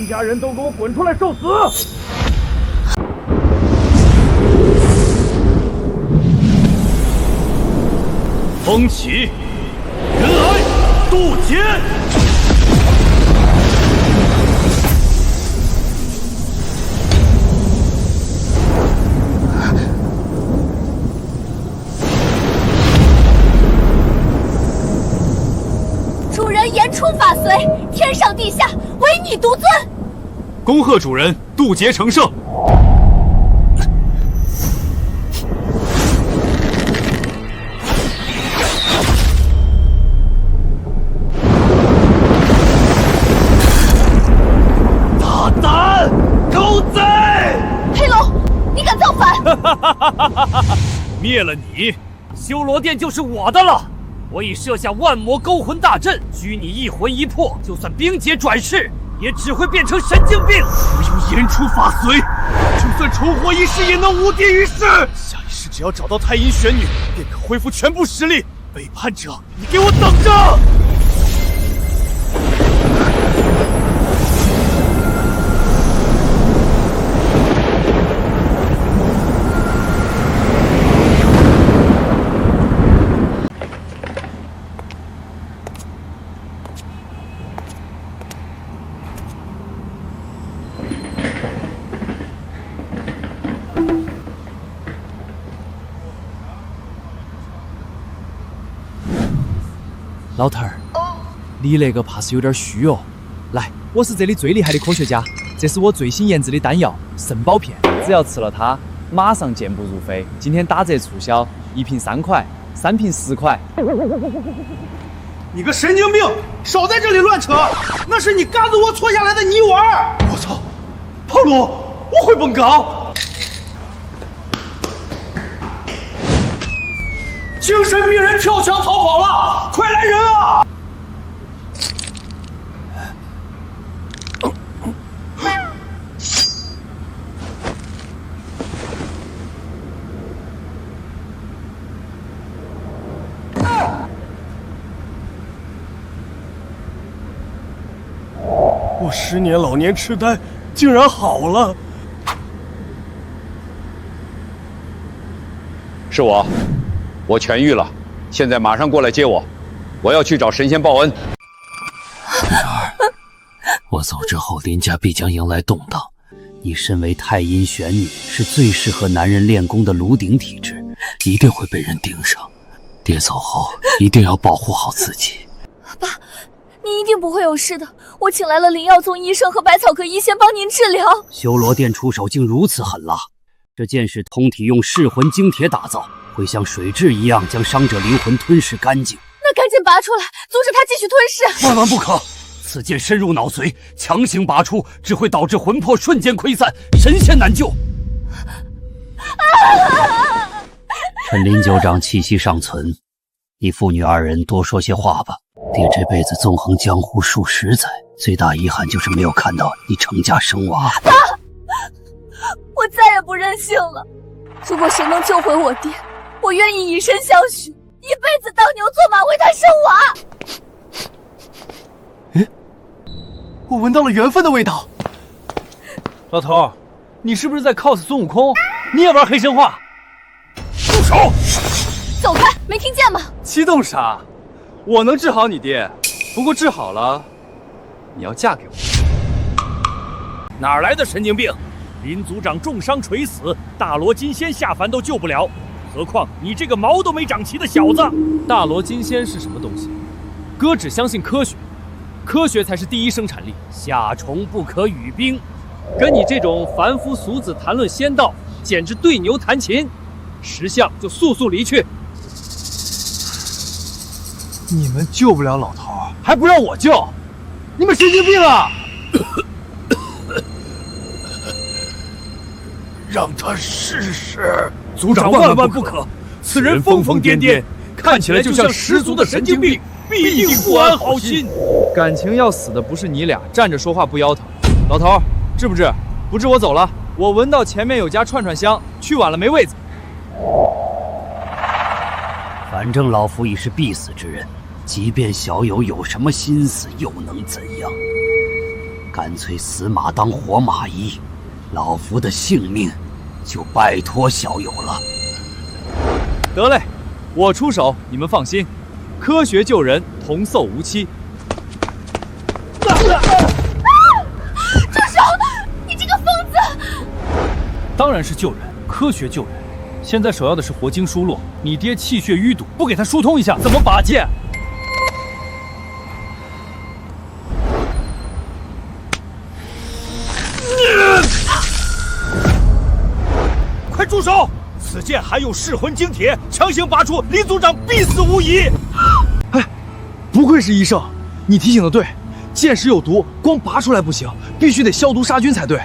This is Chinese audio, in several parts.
家人都给我滚出来受死！风起，云来，渡劫！主人言出法随，天上地下唯你独尊。恭贺主人渡劫成圣。大胆狗贼！黑龙，你敢造反？灭了你，修罗殿就是我的了。我已设下万魔勾魂大阵，拘你一魂一魄，就算冰解转世，也只会变成神经病。我有言出法随，就算重活一世，也能无敌于世。下一世只要找到太阴玄女，便可恢复全部实力。背叛者，你给我等着！老头儿，你那个怕是有点虚哦。来，我是这里最厉害的科学家，这是我最新研制的丹药肾宝片，只要吃了它，马上健步如飞。今天打折促销，1瓶3块，3瓶10块。你个神经病，少在这里乱扯！那是你嘎子窝搓下来的泥丸。我操，胖龙，我会蹦高！精神病人跳墙逃跑了，快来人啊！我10年老年痴呆竟然好了。是我痊愈了，现在马上过来接我，我要去找神仙报恩。女儿，我走之后，林家必将迎来动荡。你身为太阴玄女，是最适合男人练功的炉鼎体质，一定会被人盯上。爹走后，一定要保护好自己。爸，你一定不会有事的。我请来了灵药宗医生和百草科医仙帮您治疗。修罗殿出手竟如此狠辣，这剑是通体用噬魂精铁打造，会像水蛭一样将伤者灵魂吞噬干净。那赶紧拔出来，阻止他继续吞噬。万万不可！此剑深入脑髓，强行拔出只会导致魂魄瞬间溃散，神仙难救。趁林九长气息尚存，你父女2人多说些话吧。爹这辈子纵横江湖数十载，最大遗憾就是没有看到你成家生娃。爸，我再也不任性了。如果谁能救回我爹，我愿意以身相许，一辈子当牛做马为他生娃。我闻到了缘分的味道。老头，你是不是在 cos 孙悟空？你也玩黑神话？住手！走开，没听见吗？激动啥？我能治好你爹，不过治好了，你要嫁给我。哪来的神经病？林族长重伤垂死，大罗金仙下凡都救不了，何况你这个毛都没长齐的小子！大罗金仙是什么东西？哥只相信科学，科学才是第一生产力。夏虫不可语冰，跟你这种凡夫俗子谈论仙道，简直对牛弹琴。识相就速速离去。你们救不了老头，还不让我救？你们神经病啊！让他试试。族长万万不可！此人疯疯癫癫，看起来就像十足的神经病，必定不安好心。感情要死的不是你俩，站着说话不腰疼。老头，治不治？不治我走了。我闻到前面有家串串香，去晚了没位子。反正老夫已是必死之人，即便小友有什么心思，又能怎样？干脆死马当活马医，老夫的性命就拜托小友了。得嘞，我出手，你们放心，科学救人，童叟无欺。住手！你这个疯子！当然是救人，科学救人。现在首要的是活经输落，你爹气血淤堵，不给他疏通一下，怎么拔剑？快住手！此剑含有噬魂精铁，强行拔出，林组长必死无疑。哎，不愧是医生，你提醒的对，剑矢有毒，光拔出来不行，必须得消毒杀菌才对。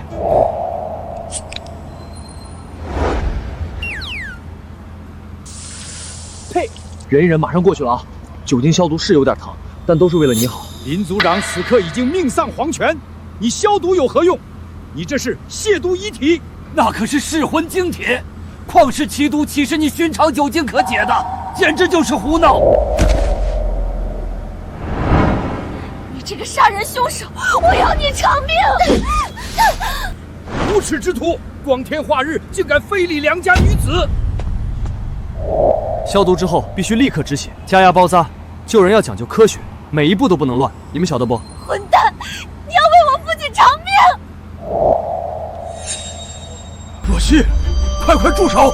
呸！忍一忍，马上过去了啊！酒精消毒是有点疼，但都是为了你好。林组长此刻已经命丧黄泉，你消毒有何用？你这是亵渎遗体。那可是噬魂精铁，旷世奇毒岂是你寻常酒精可解的？简直就是胡闹！你这个杀人凶手，我要你偿命！无耻之徒，光天化日竟敢非礼良家女子！消毒之后必须立刻止血，加压包扎。救人要讲究科学，每一步都不能乱，你们晓得不？混蛋！你要为我父亲偿命！若曦，快住手！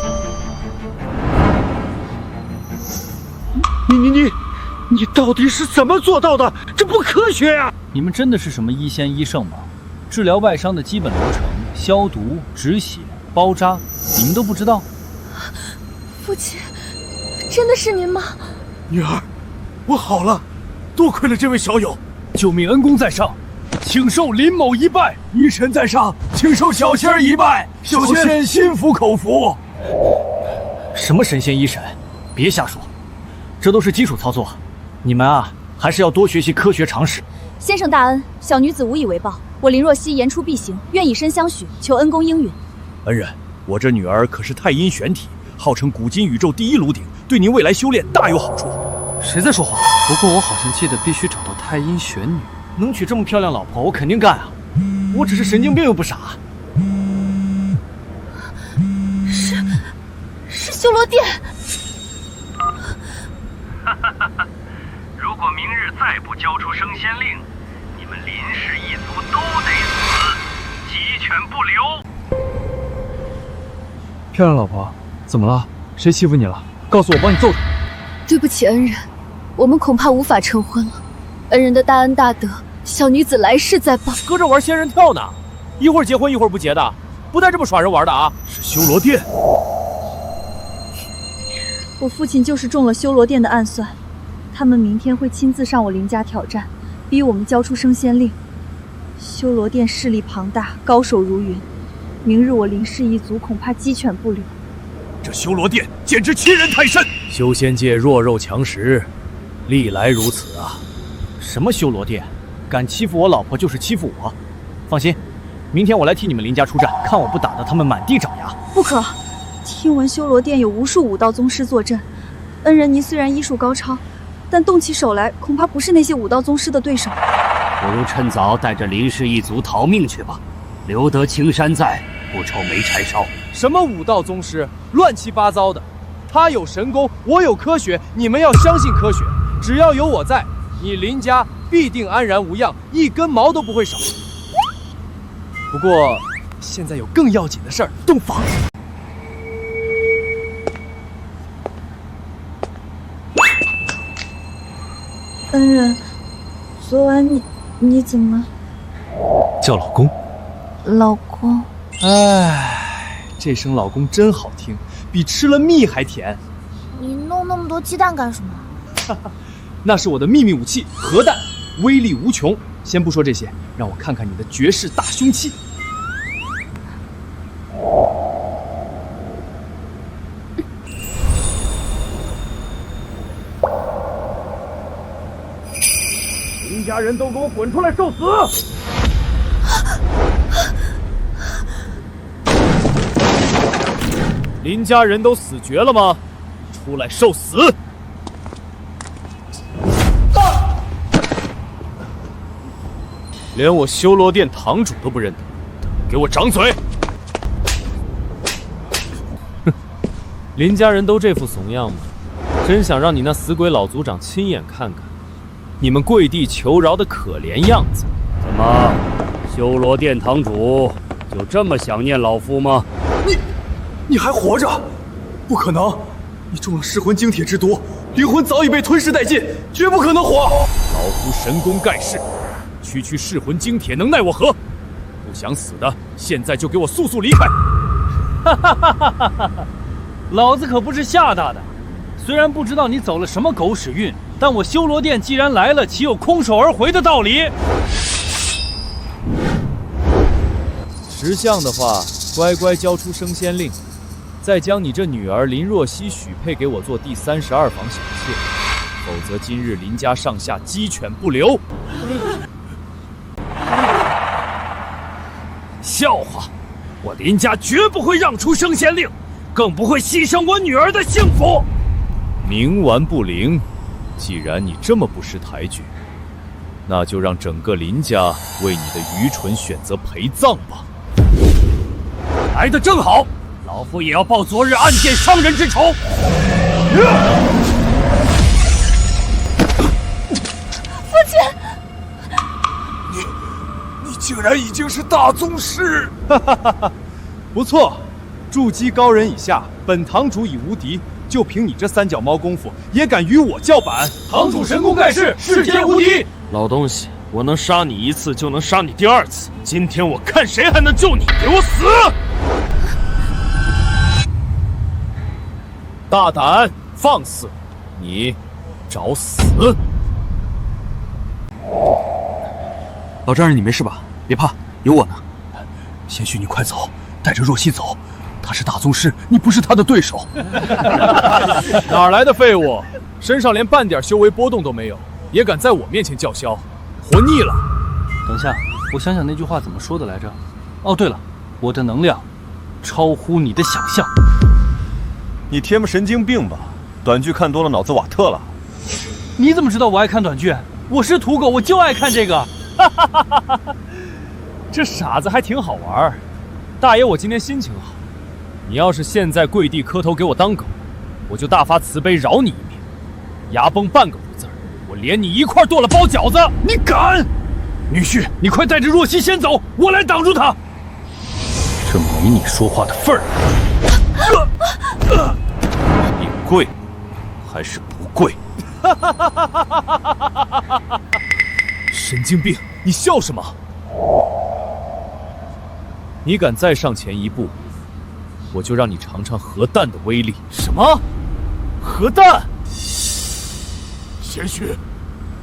你到底是怎么做到的？这不科学呀！你们真的是什么医仙医圣吗？治疗外伤的基本流程，消毒、止血、包扎，你们都不知道？父亲，真的是您吗？女儿，我好了，多亏了这位小友，救命恩公在上，请受林某一拜；医神在上，请受小仙儿一拜。小仙心服口服。什么神仙医神，别瞎说，这都是基础操作。你们啊，还是要多学习科学常识。先生大恩，小女子无以为报。我林若曦言出必行，愿以身相许，求恩公应允。恩人，我这女儿可是太阴玄体，号称古今宇宙第一炉鼎，对您未来修炼大有好处。谁在说话？不过我好像记得必须找到太阴玄女，能娶这么漂亮老婆，我肯定干啊！我只是神经病又不傻。是修罗殿。如果明日再不交出升仙令，你们林氏一族都得死，鸡犬不留。漂亮老婆，怎么了？谁欺负你了？告诉我，帮你揍他。对不起，恩人，我们恐怕无法成婚了。恩人的大恩大德，小女子来世再报。搁这玩仙人跳呢，一会儿结婚一会儿不结的，不带这么耍人玩的啊！是修罗殿。我父亲就是中了修罗殿的暗算，他们明天会亲自上我林家挑战，逼我们交出升仙令。修罗殿势力庞大，高手如云，明日我林氏一族恐怕鸡犬不留。这修罗殿简直欺人太甚！修仙界弱肉强食，历来如此啊！什么修罗殿，敢欺负我老婆就是欺负我。放心，明天我来替你们林家出战，看我不打得他们满地长牙！不可！听闻修罗殿有无数武道宗师坐镇，恩人您虽然医术高超，但动起手来恐怕不是那些武道宗师的对手。不如趁早带着林氏一族逃命去吧，留得青山在，不愁没柴烧。什么武道宗师，乱七八糟的。他有神功，我有科学，你们要相信科学。只要有我在，你林家必定安然无恙，一根毛都不会少。不过，现在有更要紧的事儿，洞房。恩人，昨晚你怎么叫老公？老公？哎，这声老公真好听，比吃了蜜还甜。你弄那么多鸡蛋干什么？那是我的秘密武器——核弹，威力无穷。先不说这些，让我看看你的绝世大凶器。林家人都给我滚出来受死！林家人都死绝了吗？出来受死！连我修罗殿堂主都不认得，给我掌嘴！哼，林家人都这副怂样吗？真想让你那死鬼老族长亲眼看看，你们跪地求饶的可怜样子。怎么，修罗殿堂主就这么想念老夫吗？你还活着？不可能！你中了噬魂精铁之毒，灵魂早已被吞噬殆尽，绝不可能活。老夫神功盖世，区噬魂精铁能奈我何？不想死的，现在就给我速速离开！哈哈哈哈哈哈！老子可不是吓大的。虽然不知道你走了什么狗屎运，但我修罗殿既然来了，岂有空手而回的道理？识相的话，乖乖交出升仙令，再将你这女儿林若曦许配给我做第32房小妾，否则今日林家上下鸡犬不留。笑话！我林家绝不会让出升仙令，更不会牺牲我女儿的幸福。冥顽不灵，既然你这么不识抬举，那就让整个林家为你的愚蠢选择陪葬吧。来得正好，老夫也要报昨日暗箭伤人之仇。父亲，你竟然已经是大宗师！哈哈哈哈，不错，筑基高人以下，本堂主已无敌。就凭你这三脚猫功夫，也敢与我叫板？堂主神功盖世，世间无敌！老东西，我能杀你一次，就能杀你第二次。今天我看谁还能救你！给我死！大胆放肆，你找死！老丈人，你没事吧？别怕，有我呢。贤婿，你快走，带着若曦走。他是大宗师，你不是他的对手。哪来的废物？身上连半点修为波动都没有，也敢在我面前叫嚣，活腻了！等下，我想想那句话怎么说的来着。哦，对了，我的能量超乎你的想象。你贴么神经病吧？短剧看多了，脑子瓦特了。你怎么知道我爱看短剧？我是土狗，我就爱看这个。这傻子还挺好玩。大爷，我今天心情好。你要是现在跪地磕头给我当狗，我就大发慈悲饶你一命。牙崩半个不字，我连你一块剁了包饺子！你敢？女婿，你快带着若曦先走，我来挡住他。这没你说话的份儿。你跪还是不跪？神经病！你笑什么？你敢再上前一步，我就让你尝尝核弹的威力。什么？核弹？贤婿，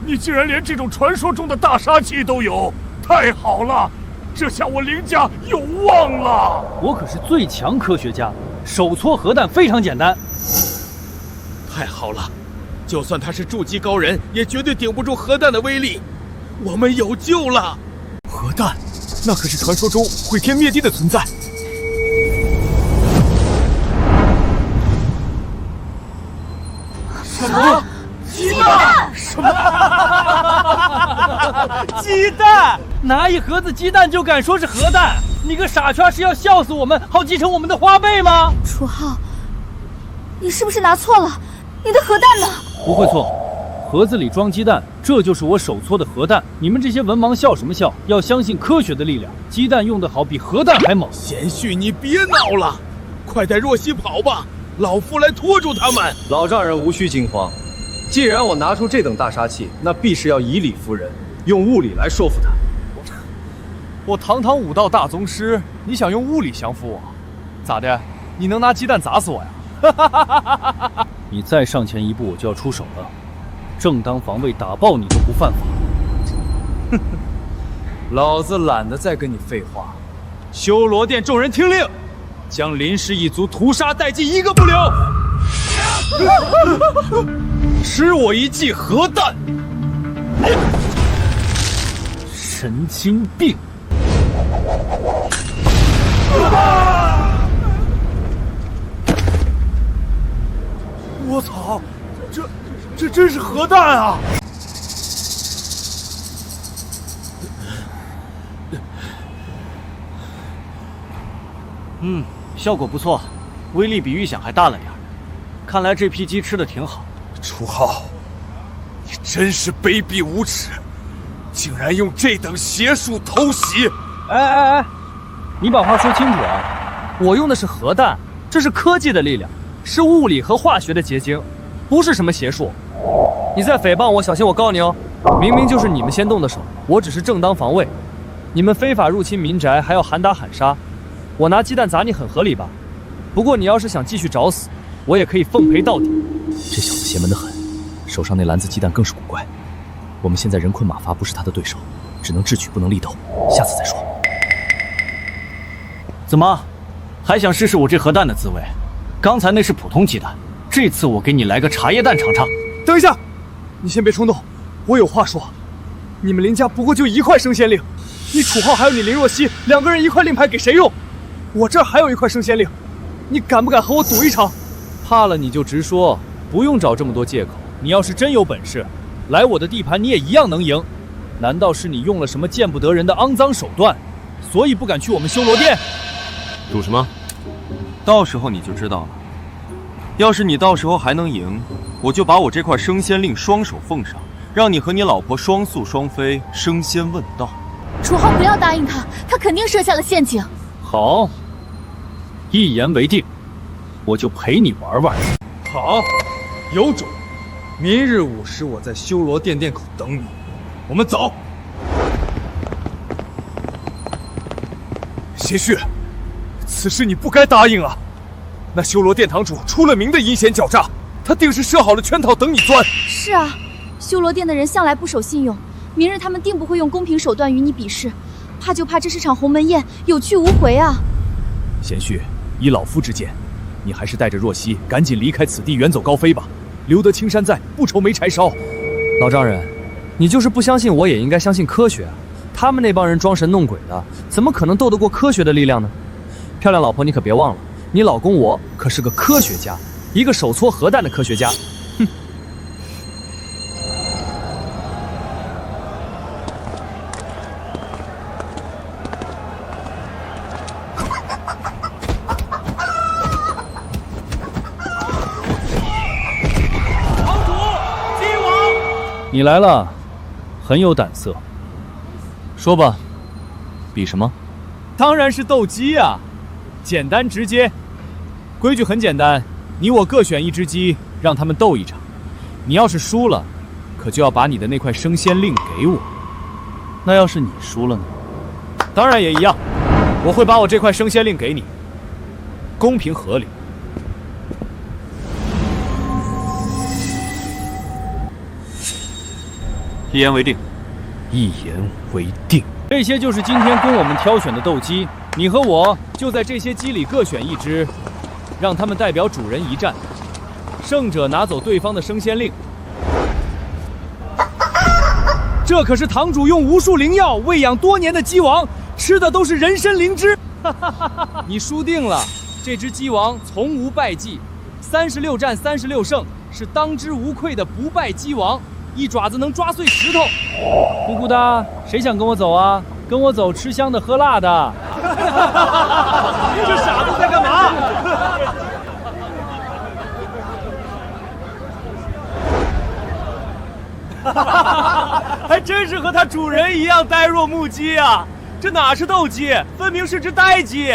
你竟然连这种传说中的大杀器都有，太好了！这下我林家有望了。我可是最强科学家，手搓核弹非常简单。太好了，就算他是筑基高人，也绝对顶不住核弹的威力。我们有救了！核弹，那可是传说中毁天灭地的存在。什么？鸡蛋？什么？鸡蛋？拿一盒子鸡蛋就敢说是核弹？你个傻圈，是要笑死我们，好继承我们的花呗吗？楚浩，你是不是拿错了？你的核弹呢？不会错，盒子里装鸡蛋，这就是我手搓的核弹。你们这些文盲笑什么笑？要相信科学的力量，鸡蛋用得好，比核弹还猛。贤婿，你别闹了，快带若曦跑吧，老夫来拖住他们。老丈人无需惊慌，既然我拿出这等大杀器，那必是要以理服人，用物理来说服他。我堂堂武道大宗师，你想用物理降服我？咋的？你能拿鸡蛋砸死我呀？你再上前一步，我就要出手了。正当防卫，打爆你都不犯法。老子懒得再跟你废话。修罗殿众人听令，将林氏一族屠杀殆尽，一个不留。吃我一记核弹！神经病！我操，这真是核弹啊！效果不错，威力比预想还大了点。看来这批鸡吃的挺好。楚浩，你真是卑鄙无耻，竟然用这等邪术偷袭！哎，你把话说清楚啊！我用的是核弹，这是科技的力量，是物理和化学的结晶，不是什么邪术。你再诽谤我，小心我告你哦！明明就是你们先动的手，我只是正当防卫。你们非法入侵民宅，还要喊打喊杀，我拿鸡蛋砸你很合理吧？不过你要是想继续找死，我也可以奉陪到底。这小子邪门得很，手上那篮子鸡蛋更是古怪。我们现在人困马乏，不是他的对手，只能智取不能力斗，下次再说。怎么，还想试试我这核弹的滋味？刚才那是普通鸡蛋，这次我给你来个茶叶蛋尝尝。等一下，你先别冲动，我有话说。你们林家不过就1块升仙令，你楚浩还有你林若曦2个人1块令牌给谁用？我这儿还有1块升仙令，你敢不敢和我赌一场？怕了你就直说，不用找这么多借口。你要是真有本事，来我的地盘你也一样能赢。难道是你用了什么见不得人的肮脏手段，所以不敢去我们修罗殿？赌什么？到时候你就知道了。要是你到时候还能赢，我就把我这块升仙令双手奉上，让你和你老婆双宿双飞，升仙问道。楚浩，不要答应他，他肯定设下了陷阱。好，一言为定，我就陪你玩玩。好，有种！明日午时我在修罗殿殿口等你，我们走。贤婿，此事你不该答应啊！那修罗殿堂主出了名的阴险狡诈，他定是设好了圈套等你钻。是啊，修罗殿的人向来不守信用，明日他们定不会用公平手段与你比试，怕就怕这是场鸿门宴，有去无回啊！贤婿，依老夫之见，你还是带着若曦赶紧离开此地，远走高飞吧。留得青山在，不愁没柴烧。老丈人，你就是不相信我也应该相信科学啊！他们那帮人装神弄鬼的，怎么可能斗得过科学的力量呢？漂亮老婆，你可别忘了，你老公我可是个科学家，一个手搓核弹的科学家。哼！你来了，很有胆色。说吧，比什么？当然是斗鸡啊，简单直接。规矩很简单，你我各选1只鸡，让他们斗一场。你要是输了，可就要把你的那块升仙令给我。那要是你输了呢？当然也一样，我会把我这块升仙令给你，公平合理。一言为定。一言为定。这些就是今天供我们挑选的斗鸡，你和我就在这些鸡里各选1只，让他们代表主人一战，胜者拿走对方的升仙令。这可是堂主用无数灵药喂养多年的鸡王，吃的都是人参灵芝。你输定了，这只鸡王从无败绩，36战36胜，是当之无愧的不败鸡王。一爪子能抓碎石头。姑姑的，谁想跟我走啊？跟我走，吃香的喝辣的。这傻子在干嘛？还真是和他主人一样呆若木鸡啊！这哪是斗鸡，分明是只呆鸡。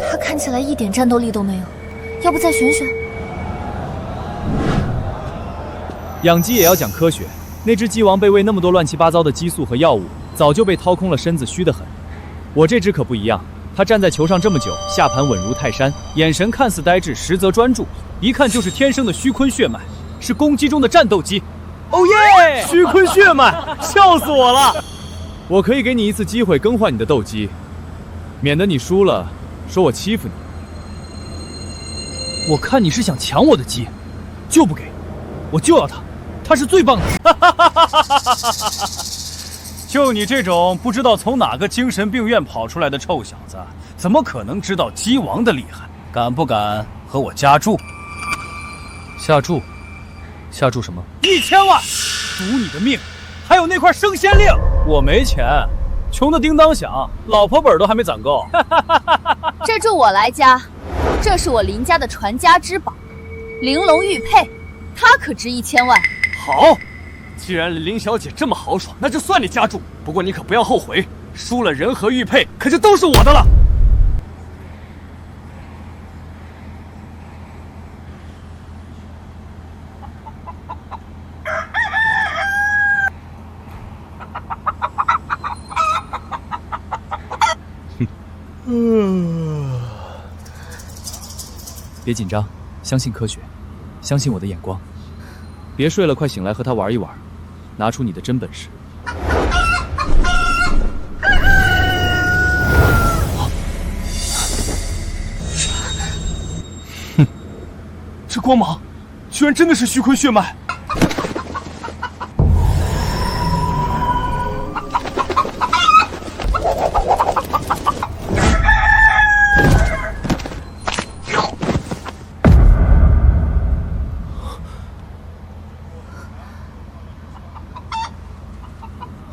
他看起来一点战斗力都没有，要不再选选？养鸡也要讲科学，那只鸡王被喂那么多乱七八糟的激素和药物，早就被掏空了身子，虚得很。我这只可不一样，它站在球上这么久，下盘稳如泰山，眼神看似呆滞，实则专注，一看就是天生的虚坤血脉，是公鸡中的战斗鸡。哦耶！虚坤血脉，笑死我了！我可以给你1次机会更换你的斗鸡，免得你输了说我欺负你。我看你是想抢我的鸡，就不给，我就要它。他是最棒的。就你这种不知道从哪个精神病院跑出来的臭小子，怎么可能知道鸡王的厉害？敢不敢和我加注？下注？下注什么？1000万，赌你的命，还有那块升仙令。我没钱，穷的叮当响，老婆本都还没攒够。这柱我来家，这是我林家的传家之宝，玲珑玉佩，它可值1000万。好，既然林小姐这么豪爽，那就算你家住。不过你可不要后悔，输了人和玉佩，可就都是我的了。别紧张，相信科学，相信我的眼光。别睡了，快醒来和他玩一玩，拿出你的真本事。哼，这光芒，居然真的是虚坤血脉！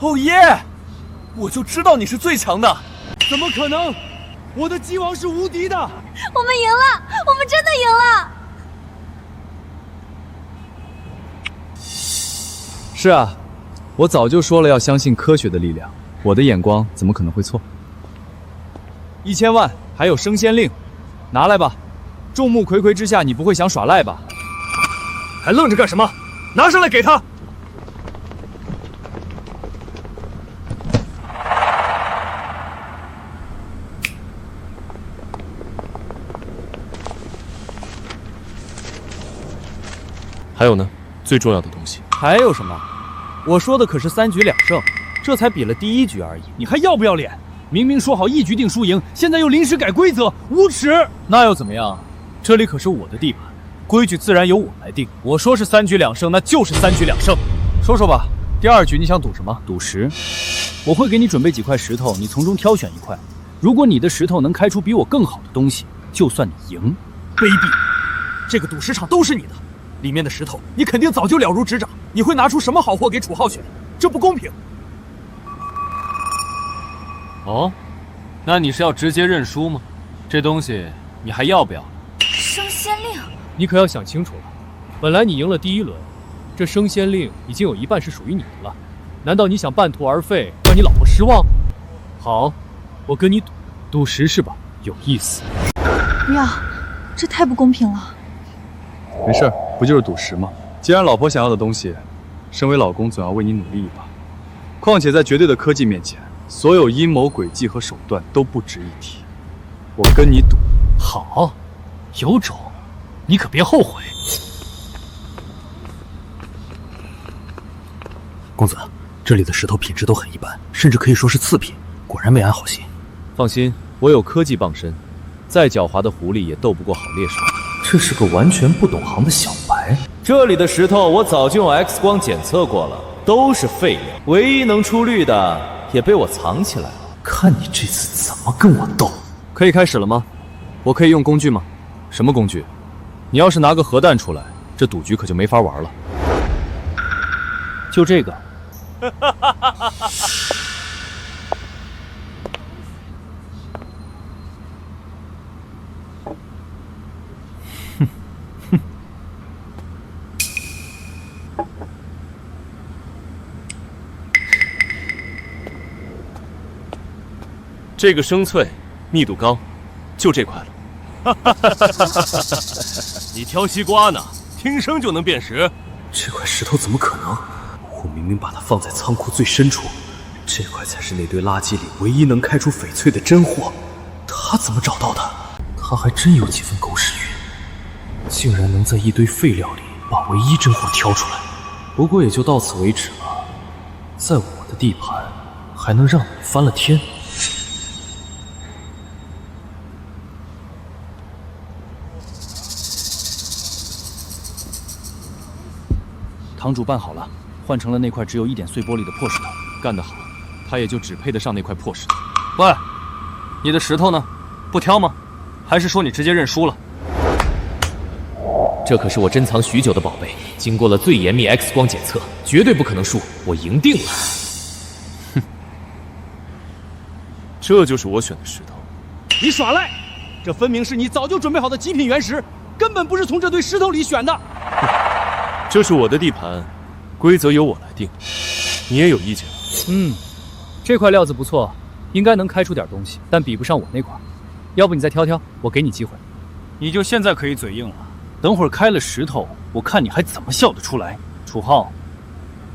哦耶！我就知道你是最强的，怎么可能？我的鸡王是无敌的！我们赢了，我们真的赢了！是啊，我早就说了要相信科学的力量，我的眼光怎么可能会错？1000万，还有升仙令，拿来吧！众目睽睽之下，你不会想耍赖吧？还愣着干什么？拿上来给他！还有呢，最重要的东西还有什么？我说的可是3局2胜，这才比了第1局而已。你还要不要脸？明明说好1局定输赢，现在又临时改规则，无耻！那又怎么样？这里可是我的地盘，规矩自然由我来定。我说是3局2胜，那就是3局2胜。说说吧，第2局你想赌什么？赌石。我会给你准备几块石头，你从中挑选1块。如果你的石头能开出比我更好的东西，就算你赢。卑鄙！这个赌石场都是你的。里面的石头，你肯定早就了如指掌。你会拿出什么好货给楚浩选？这不公平。哦，那你是要直接认输吗？这东西你还要不要？升仙令，你可要想清楚了。本来你赢了第1轮，这升仙令已经有1半是属于你的了。难道你想半途而废，让你老婆失望？好，我跟你赌，赌石是吧？有意思。不要，这太不公平了。没事，不就是赌石吗？既然老婆想要的东西，身为老公总要为你努力一把。况且在绝对的科技面前，所有阴谋诡计和手段都不值一提。我跟你赌。好，有种，你可别后悔。公子，这里的石头品质都很一般，甚至可以说是次品，果然没安好心。放心，我有科技傍身，再狡猾的狐狸也斗不过好猎手。这是个完全不懂行的小白。这里的石头我早就用 X 光检测过了，都是废料，唯一能出绿的也被我藏起来了。看你这次怎么跟我斗！可以开始了吗？我可以用工具吗？什么工具？你要是拿个核弹出来，这赌局可就没法玩了。就这个。这个生脆，密度高，就这块了。你挑西瓜呢？听声就能辨识？这块石头怎么可能？我明明把它放在仓库最深处，这块才是那堆垃圾里唯一能开出翡翠的真货。他怎么找到的？他还真有几分狗屎运，竟然能在一堆废料里把唯一真货挑出来。不过也就到此为止了，在我的地盘，还能让你翻了天？堂主办好了，换成了那块只有1点碎玻璃的破石头，干得好，他也就只配得上那块破石头。喂，你的石头呢？不挑吗？还是说你直接认输了？这可是我珍藏许久的宝贝，经过了最严密 X 光检测，绝对不可能输，我赢定了。哼，这就是我选的石头。你耍赖！这分明是你早就准备好的极品原石，根本不是从这堆石头里选的。这是我的地盘，规则由我来定。你也有意见？这块料子不错，应该能开出点东西，但比不上我那块。要不你再挑挑，我给你机会。你就现在可以嘴硬了，等会儿开了石头，我看你还怎么笑得出来。楚浩，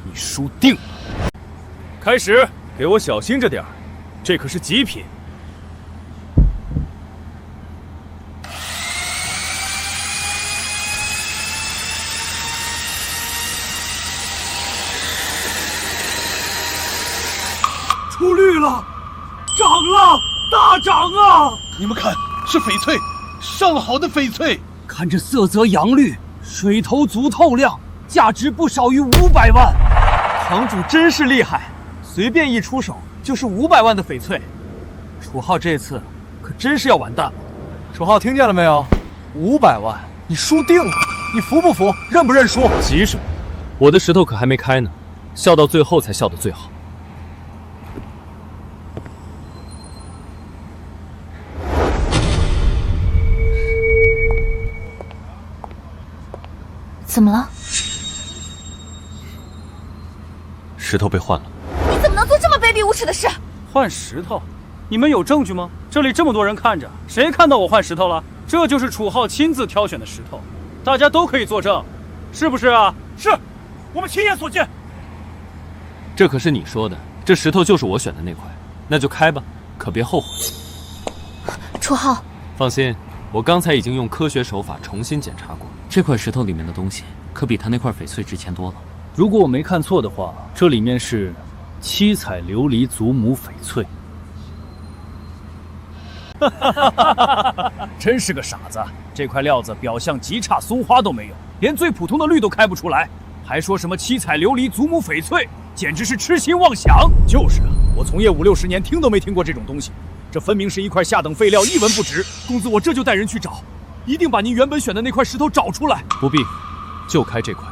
你输定了。开始，给我小心着点儿，这可是极品。出绿了，涨了，大涨啊！你们看，是翡翠，上好的翡翠。看这色泽阳绿，水头足透亮，价值不少于500万。堂主真是厉害，随便一出手就是500万的翡翠。楚浩这次可真是要完蛋了。楚浩听见了没有？500万，你输定了，你服不服？认不认输？急什么？我的石头可还没开呢，笑到最后才笑得最好。怎么了？石头被换了。你怎么能做这么卑鄙无耻的事？换石头？你们有证据吗？这里这么多人看着，谁看到我换石头了？这就是楚浩亲自挑选的石头，大家都可以作证，是不是啊？是，我们亲眼所见。这可是你说的，这石头就是我选的那块，那就开吧，可别后悔。楚浩，放心，我刚才已经用科学手法重新检查过。这块石头里面的东西可比他那块翡翠值钱多了。如果我没看错的话，这里面是七彩琉璃祖母翡翠。真是个傻子，这块料子表象极差，松花都没有，连最普通的绿都开不出来，还说什么七彩琉璃祖母翡翠，简直是痴心妄想。就是啊，我从业50-60年，听都没听过这种东西，这分明是一块下等废料，一文不值。公子，我这就带人去找，一定把您原本选的那块石头找出来。不必，就开这块。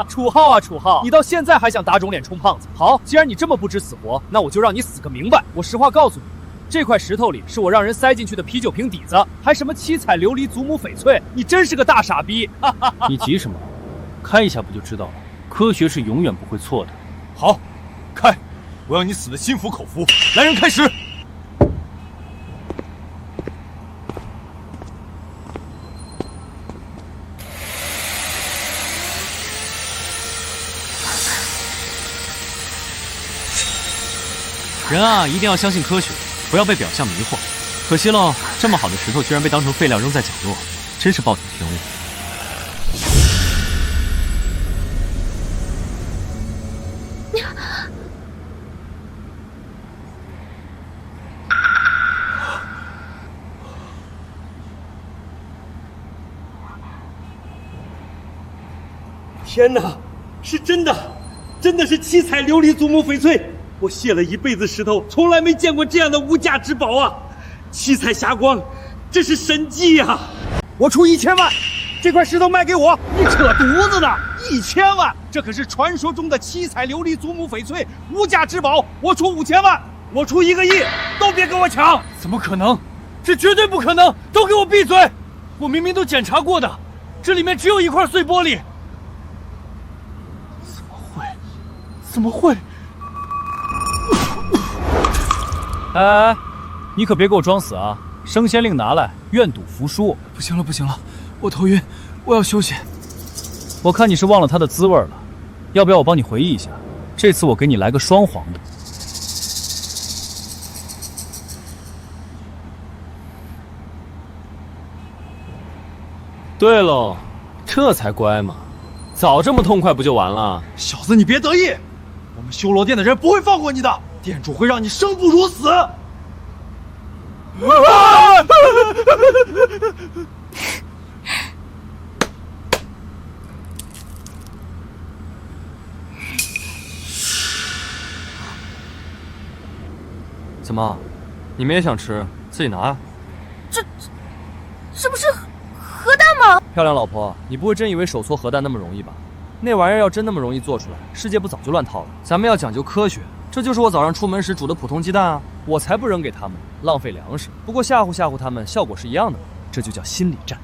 楚浩啊，楚浩，你到现在还想打肿脸充胖子？好，既然你这么不知死活，那我就让你死个明白。我实话告诉你，这块石头里是我让人塞进去的啤酒瓶底子，还什么七彩琉璃祖母翡翠，你真是个大傻逼！你急什么？开一下不就知道了？科学是永远不会错的。好，开！我要你死得心服口服。来人，开始！人啊，一定要相信科学，不要被表象迷惑。可惜喽，这么好的石头居然被当成废料扔在角落，真是暴殄天物。天哪，是真的，真的是七彩琉璃祖母翡翠！我卸了一辈子石头，从来没见过这样的无价之宝啊！七彩霞光，这是神迹呀！我出1000万，这块石头卖给我！你扯犊子呢！1000万，这可是传说中的七彩琉璃祖母翡翠，无价之宝！我出5000万，我出1个亿，都别跟我抢！怎么可能？这绝对不可能！都给我闭嘴！我明明都检查过的，这里面只有一块碎玻璃。怎么会？哎，你可别给我装死啊！升仙令拿来，愿赌服输。不行了，不行了，我头晕，我要休息。我看你是忘了它的滋味了，要不要我帮你回忆一下？这次我给你来个双黄的。对喽，这才乖嘛，早这么痛快不就完了？小子，你别得意，我们修罗殿的人不会放过你的，店主会让你生不如死。怎么，你们也想吃？自己拿啊！这不是核弹吗？漂亮老婆，你不会真以为手搓核弹那么容易吧？那玩意儿要真那么容易做出来，世界不早就乱套了？咱们要讲究科学，这就是我早上出门时煮的普通鸡蛋啊，我才不扔给他们，浪费粮食。不过吓唬吓唬他们，效果是一样的，这就叫心理战。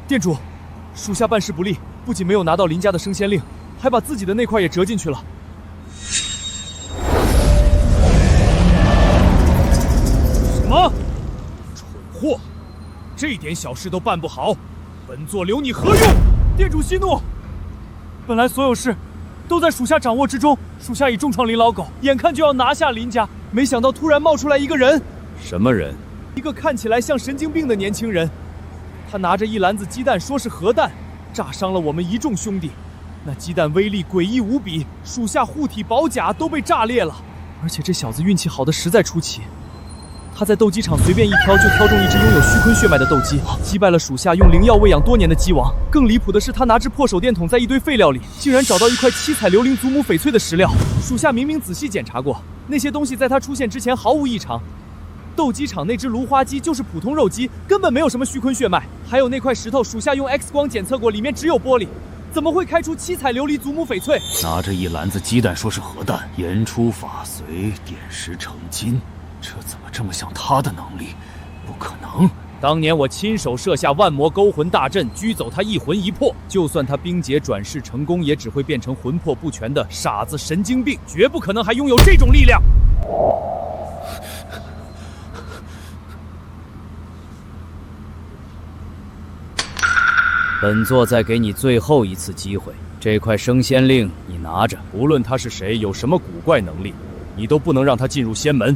店主，属下办事不力，不仅没有拿到林家的升仙令，还把自己的那块也折进去了。什么？蠢货！这点小事都办不好，本座留你何用？店主息怒，本来所有事都在属下掌握之中，属下已重创林老狗，眼看就要拿下林家，没想到突然冒出来一个人。什么人？一个看起来像神经病的年轻人。他拿着一篮子鸡蛋，说是核弹，炸伤了我们一众兄弟。那鸡弹威力诡异无比，属下护体宝甲都被炸裂了。而且这小子运气好的实在出奇，他在斗鸡场随便一挑就挑中一只拥有虚坤血脉的斗鸡，击败了属下用灵药喂养多年的鸡王。更离谱的是，他拿只破手电筒在一堆废料里，竟然找到一块七彩琉璃祖母翡翠的石料。属下明明仔细检查过，那些东西在他出现之前毫无异常。斗鸡场那只芦花鸡就是普通肉鸡，根本没有什么虚坤血脉。还有那块石头，属下用 X 光检测过，里面只有玻璃，怎么会开出七彩琉璃祖母翡翠？拿着一篮子鸡蛋说是核弹，言出法随，点石成金，这怎么这么像他的能力？不可能！当年我亲手设下万魔勾魂大阵，拘走他一魂一魄，就算他冰结转世成功，也只会变成魂魄不全的傻子神经病，绝不可能还拥有这种力量。本座再给你最后一次机会，这块升仙令你拿着，无论他是谁，有什么古怪能力，你都不能让他进入仙门。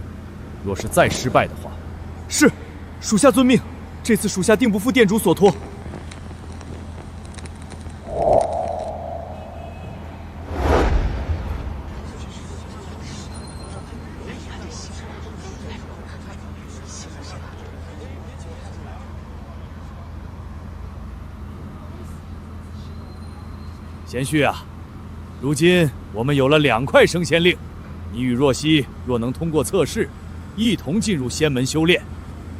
若是再失败的话，是，属下遵命。这次属下定不负店主所托。贤婿啊，如今我们有了2块升仙令，你与若曦若能通过测试，一同进入仙门修炼，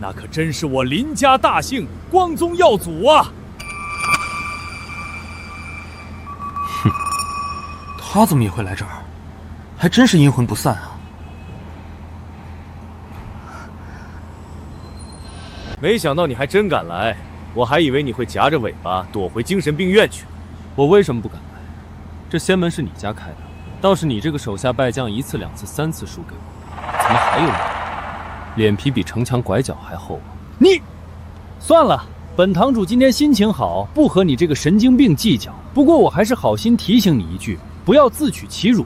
那可真是我林家大幸，光宗耀祖啊！哼，他怎么也会来这儿？还真是阴魂不散啊！没想到你还真敢来，我还以为你会夹着尾巴躲回精神病院去。我为什么不敢来？这仙门是你家开的，倒是你这个手下败将1次2次3次输给我，怎么还有你？脸皮比城墙拐角还厚啊！你，算了，本堂主今天心情好，不和你这个神经病计较。不过我还是好心提醒你一句，不要自取其辱。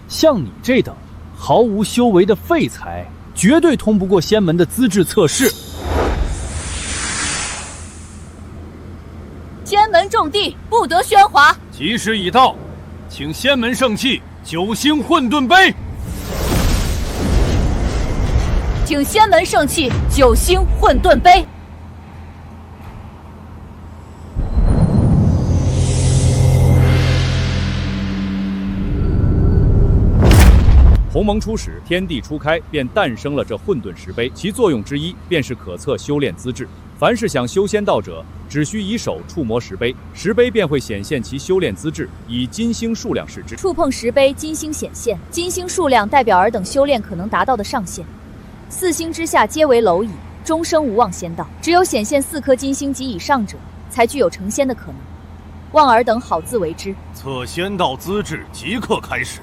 像你这等毫无修为的废材，绝对通不过仙门的资质测试。仙门重地，不得喧哗。吉时已到，请仙门圣器9星混沌杯。请仙门圣器9星混沌杯。鸿蒙初始，天地初开，便诞生了这混沌石碑。其作用之一，便是可测修炼资质。凡是想修仙道者，只需以手触摸石碑，石碑便会显现其修炼资质，以金星数量示之。触碰石碑，金星显现，金星数量代表尔等修炼可能达到的上限。4星之下皆为蝼蚁，终生无望仙道。只有显现4颗金星及以上者，才具有成仙的可能。望尔等好自为之。测仙道资质即刻开始。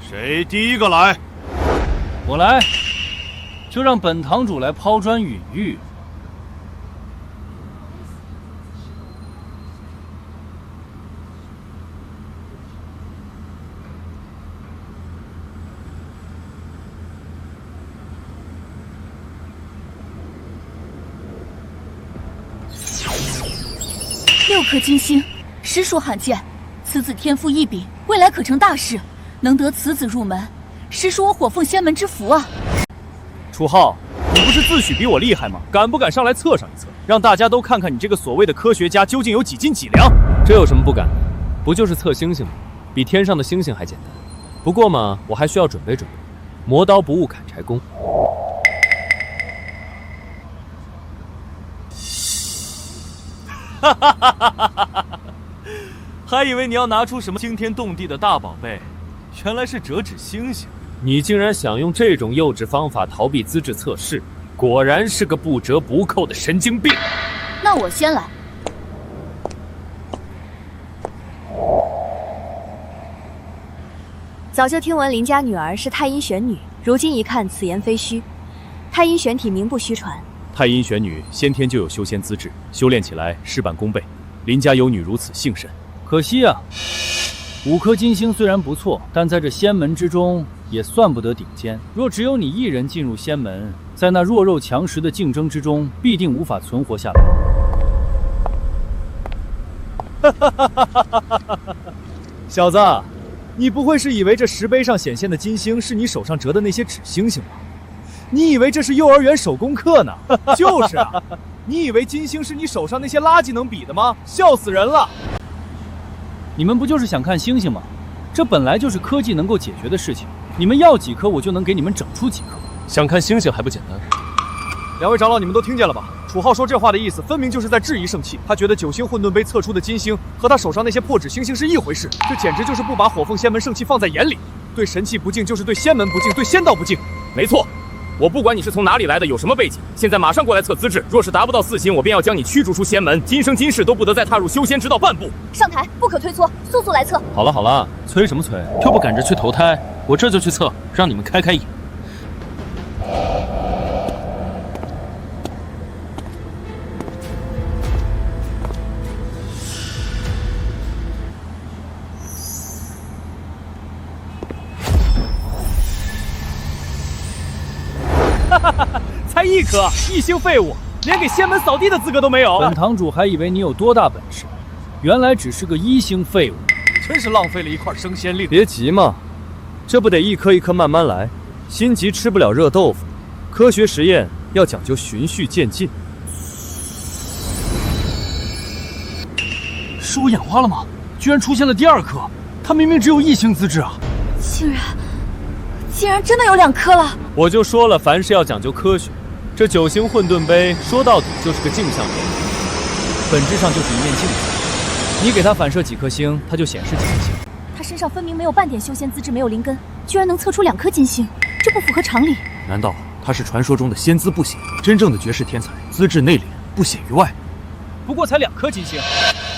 谁第一个来？我来，就让本堂主来抛砖引玉。6颗金星，实属罕见。此子天赋异禀，未来可成大事。能得此子入门，实属我火凤仙门之福啊！楚浩，你不是自诩比我厉害吗？敢不敢上来测上一测，让大家都看看你这个所谓的科学家究竟有几斤几两？这有什么不敢的？不就是测星星吗？比天上的星星还简单。不过嘛，我还需要准备准备，磨刀不误砍柴工。还以为你要拿出什么惊天动地的大宝贝，原来是折纸星星。你竟然想用这种幼稚方法逃避资质测试，果然是个不折不扣的神经病。那我先来。早就听闻林家女儿是太阴玄女，如今一看，此言非虚。太阴玄体名不虚传，太阴玄女先天就有修仙资质，修炼起来事半功倍。林家有女如此幸甚，可惜啊，5颗金星虽然不错，但在这仙门之中也算不得顶尖。若只有你一人进入仙门，在那弱肉强食的竞争之中，必定无法存活下来。小子，你不会是以为这石碑上显现的金星是你手上折的那些纸星星吧？你以为这是幼儿园手工课呢？就是啊，你以为金星是你手上那些垃圾能比的吗？笑死人了！你们不就是想看星星吗？这本来就是科技能够解决的事情。你们要几颗，我就能给你们整出几颗。想看星星还不简单？两位长老，你们都听见了吧？楚浩说这话的意思，分明就是在质疑圣器。他觉得9星混沌杯测出的金星和他手上那些破纸星星是一回事，这简直就是不把火凤仙门圣器放在眼里。对神器不敬，就是对仙门不敬，对仙道不敬。没错，我不管你是从哪里来的，有什么背景，现在马上过来测资质。若是达不到4星，我便要将你驱逐出仙门，今生今世都不得再踏入修仙之道半步。上台，不可推脱，速速来测。好了好了，催什么催？又不赶着去投胎，我这就去测，让你们开开眼。才1颗，1星废物，连给仙门扫地的资格都没有。本堂主还以为你有多大本事，原来只是个1星废物，真是浪费了一块升仙令。别急嘛，这不得一颗一颗慢慢来，心急吃不了热豆腐。科学实验要讲究循序渐进。是我眼花了吗？居然出现了第2颗，他明明只有1星资质啊！竟然真的有2颗了！我就说了，凡事要讲究科学。这9星混沌杯说到底就是个镜像杯，本质上就是一面镜子。你给它反射几颗星，它就显示几颗星。他身上分明没有半点修仙资质，没有灵根，居然能测出2颗金星，这不符合常理。难道他是传说中的仙姿不显？真正的绝世天才，资质内敛，不显于外。不过才2颗金星，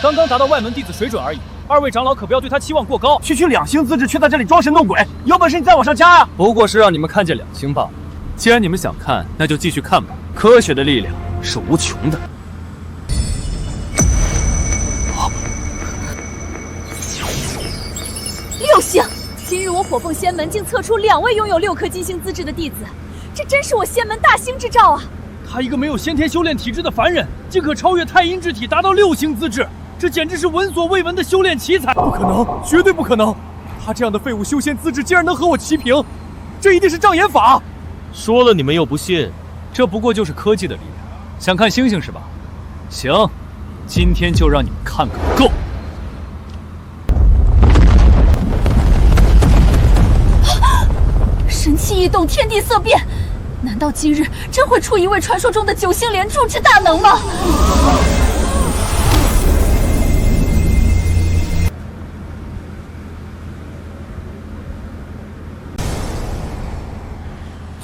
刚刚达到外门弟子水准而已。2位长老可不要对他期望过高。区区2星资质，却在这里装神弄鬼，有本事你再往上加呀！不过是让你们看见2星罢了。既然你们想看，那就继续看吧。科学的力量是无穷的。6星！今日我火凤仙门竟测出2位拥有6颗金星资质的弟子，这真是我仙门大兴之兆啊！他一个没有先天修炼体质的凡人，竟可超越太阴之体，达到6星资质，这简直是闻所未闻的修炼奇才！不可能，绝对不可能！他这样的废物修仙资质竟然能和我齐平，这一定是障眼法！说了你们又不信，这不过就是科技的力量。想看星星是吧？行，今天就让你们看个够！神气异动，天地色变，难道今日真会出一位传说中的9星连珠之大能吗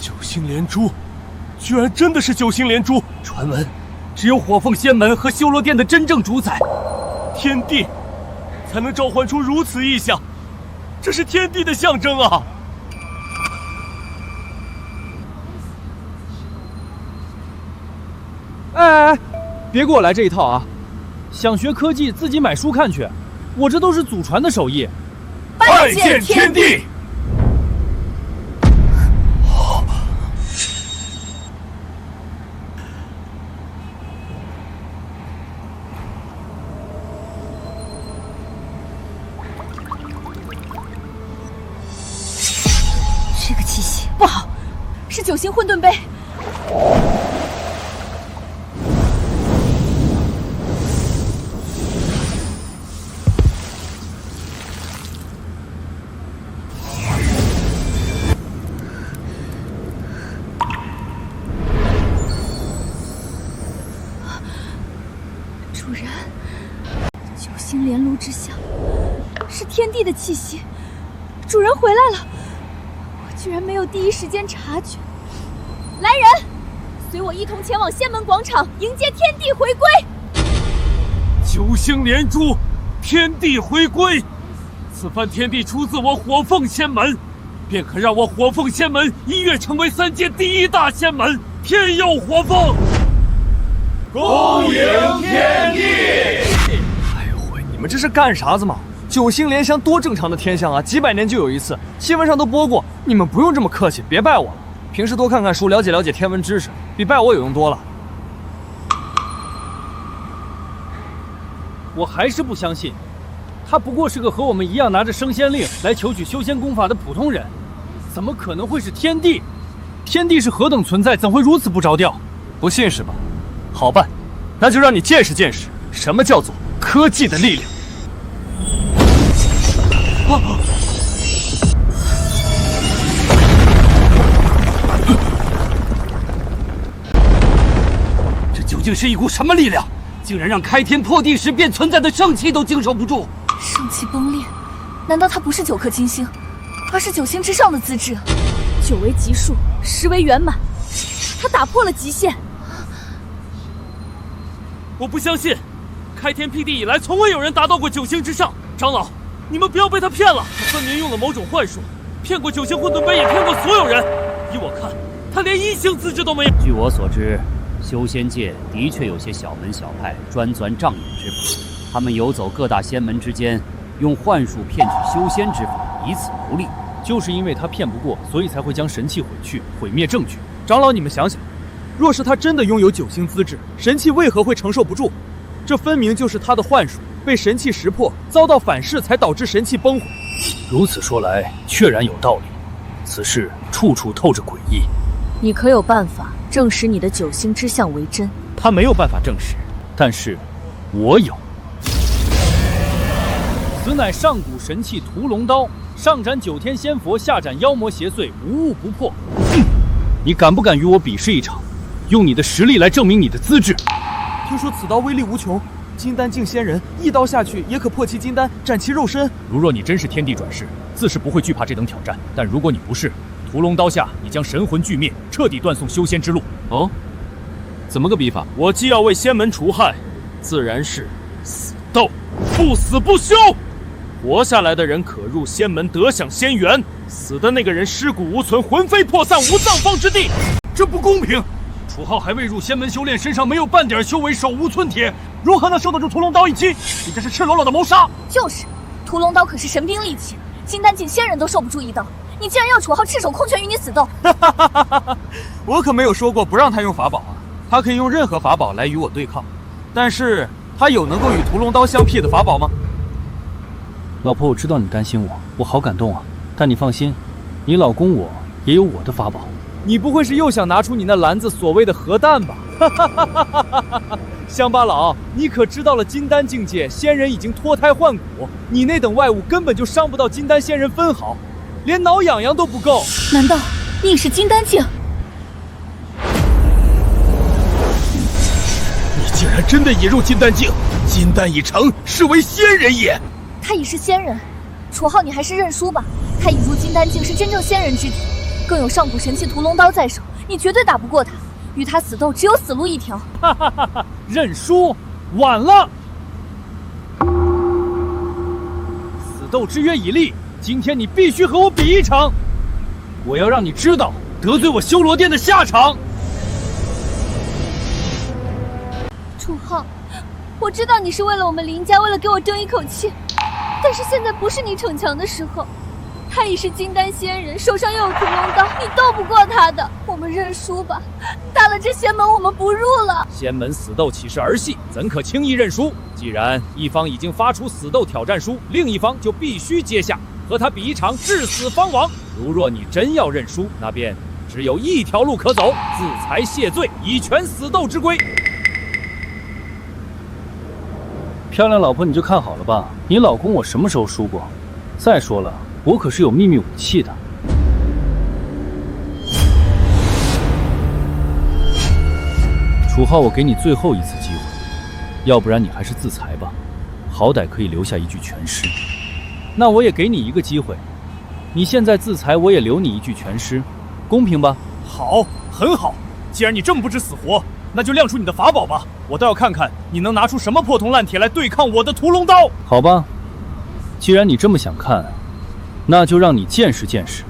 ？9星连珠，居然真的是9星连珠！传闻，只有火凤仙门和修罗殿的真正主宰天帝，才能召唤出如此异象，这是天地的象征啊！哎，别给我来这一套啊！想学科技，自己买书看去，我这都是祖传的手艺。拜见天帝！这个气息不好，是9星混沌杯。主人，是天地的气息，主人回来了，我居然没有第一时间察觉。来人，随我一同前往仙门广场迎接天地回归。九星连珠，天地回归。此番天地出自我火凤仙门，便可让我火凤仙门一跃成为3界第一大仙门，天佑火凤。恭迎天地！哎呦喂，你们这是干啥子嘛？九星连香多正常的天象啊，几百年就有一次，新闻上都播过。你们不用这么客气，别拜我了。平时多看看书，了解了解天文知识，比拜我有用多了。我还是不相信，他不过是个和我们一样拿着升仙令来求取修仙功法的普通人，怎么可能会是天帝？天帝是何等存在，怎会如此不着调？不信是吧？好办，那就让你见识见识什么叫做科技的力量。这究竟是一股什么力量？竟然让开天破地时便存在的圣气都经受不住！圣气崩裂，难道它不是9颗金星，而是9星之上的资质？9为极数，10为圆满，它打破了极限。我不相信，开天辟地以来，从未有人达到过9星之上。长老，你们不要被他骗了，他分明用了某种幻术，骗过9星混沌杯，也骗过所有人。依我看，他连1星资质都没有。据我所知，修仙界的确有些小门小派专钻障眼之法，他们游走各大仙门之间，用幻术骗取修仙之法，以此牟利。就是因为他骗不过，所以才会将神器毁去，毁灭证据。长老，你们想想，若是他真的拥有9星资质，神器为何会承受不住？这分明就是他的幻术被神器识破，遭到反噬，才导致神器崩毁。如此说来，确然有道理。此事处处透着诡异。你可有办法证实你的9星之相为真？他没有办法证实，但是我有。此乃上古神器屠龙刀，上斩9天仙佛，下斩妖魔邪祟，无物不破。你敢不敢与我比试一场？用你的实力来证明你的资质。听说此刀威力无穷，金丹境仙人一刀下去也可破其金丹，斩其肉身。如若你真是天地转世，自是不会惧怕这等挑战。但如果你不是，屠龙刀下你将神魂俱灭，彻底断送修仙之路。哦，怎么个比法？我既要为仙门除害，自然是死斗，不死不休。活下来的人可入仙门得享仙缘，死的那个人尸骨无存，魂飞魄散，无葬放之地。这不公平！楚浩还未入仙门修炼，身上没有半点修为，手无寸铁，如何能受得住屠龙刀一击？你这是赤裸裸的谋杀！就是，屠龙刀可是神兵利器，金丹境仙人都受不住一刀。你竟然要楚浩赤手空拳与你死斗！我可没有说过不让他用法宝啊，他可以用任何法宝来与我对抗。但是他有能够与屠龙刀相媲的法宝吗？老婆，我知道你担心我，我好感动啊。但你放心，你老公我也有我的法宝。你不会是又想拿出你那篮子所谓的核弹吧？乡巴佬，你可知道了金丹境界，仙人已经脱胎换骨，你那等外物根本就伤不到金丹仙人分毫，连挠痒痒都不够。难道你是金丹境？你竟然真的引入金丹境！金丹已成，是为仙人也。他已是仙人，楚浩，你还是认输吧。他引入金丹境是真正仙人之体，更有上古神器屠龙刀在手，你绝对打不过他。与他死斗，只有死路一条。认输，晚了。死斗之约已立，今天你必须和我比一场。我要让你知道得罪我修罗殿的下场。楚浩，我知道你是为了我们林家，为了给我争一口气，但是现在不是你逞强的时候。他已是金丹仙人，手上又有屠龙刀，你斗不过他的。我们认输吧，大了这仙门我们不入了。仙门死斗岂是儿戏，怎可轻易认输？既然一方已经发出死斗挑战书，另一方就必须接下，和他比一场至死方往。如若你真要认输，那便只有一条路可走，自裁谢罪，以全死斗之规。漂亮老婆，你就看好了吧，你老公我什么时候输过？再说了，我可是有秘密武器的。楚浩，我给你最后一次机会，要不然你还是自裁吧，好歹可以留下一具全尸。那我也给你一个机会，你现在自裁，我也留你一具全尸，公平吧？好，很好。既然你这么不知死活，那就亮出你的法宝吧，我倒要看看你能拿出什么破铜烂铁来对抗我的屠龙刀。好吧，既然你这么想看，那就让你见识见识。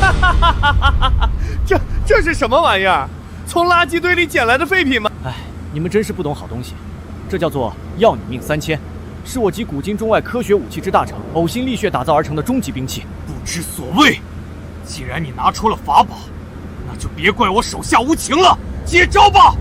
哈哈哈哈哈哈！这是什么玩意儿？从垃圾堆里捡来的废品吗？哎，你们真是不懂好东西。这叫做要你命3000，是我集古今中外科学武器之大成，呕心沥血打造而成的终极兵器。不知所谓。既然你拿出了法宝，那就别怪我手下无情了。接招吧！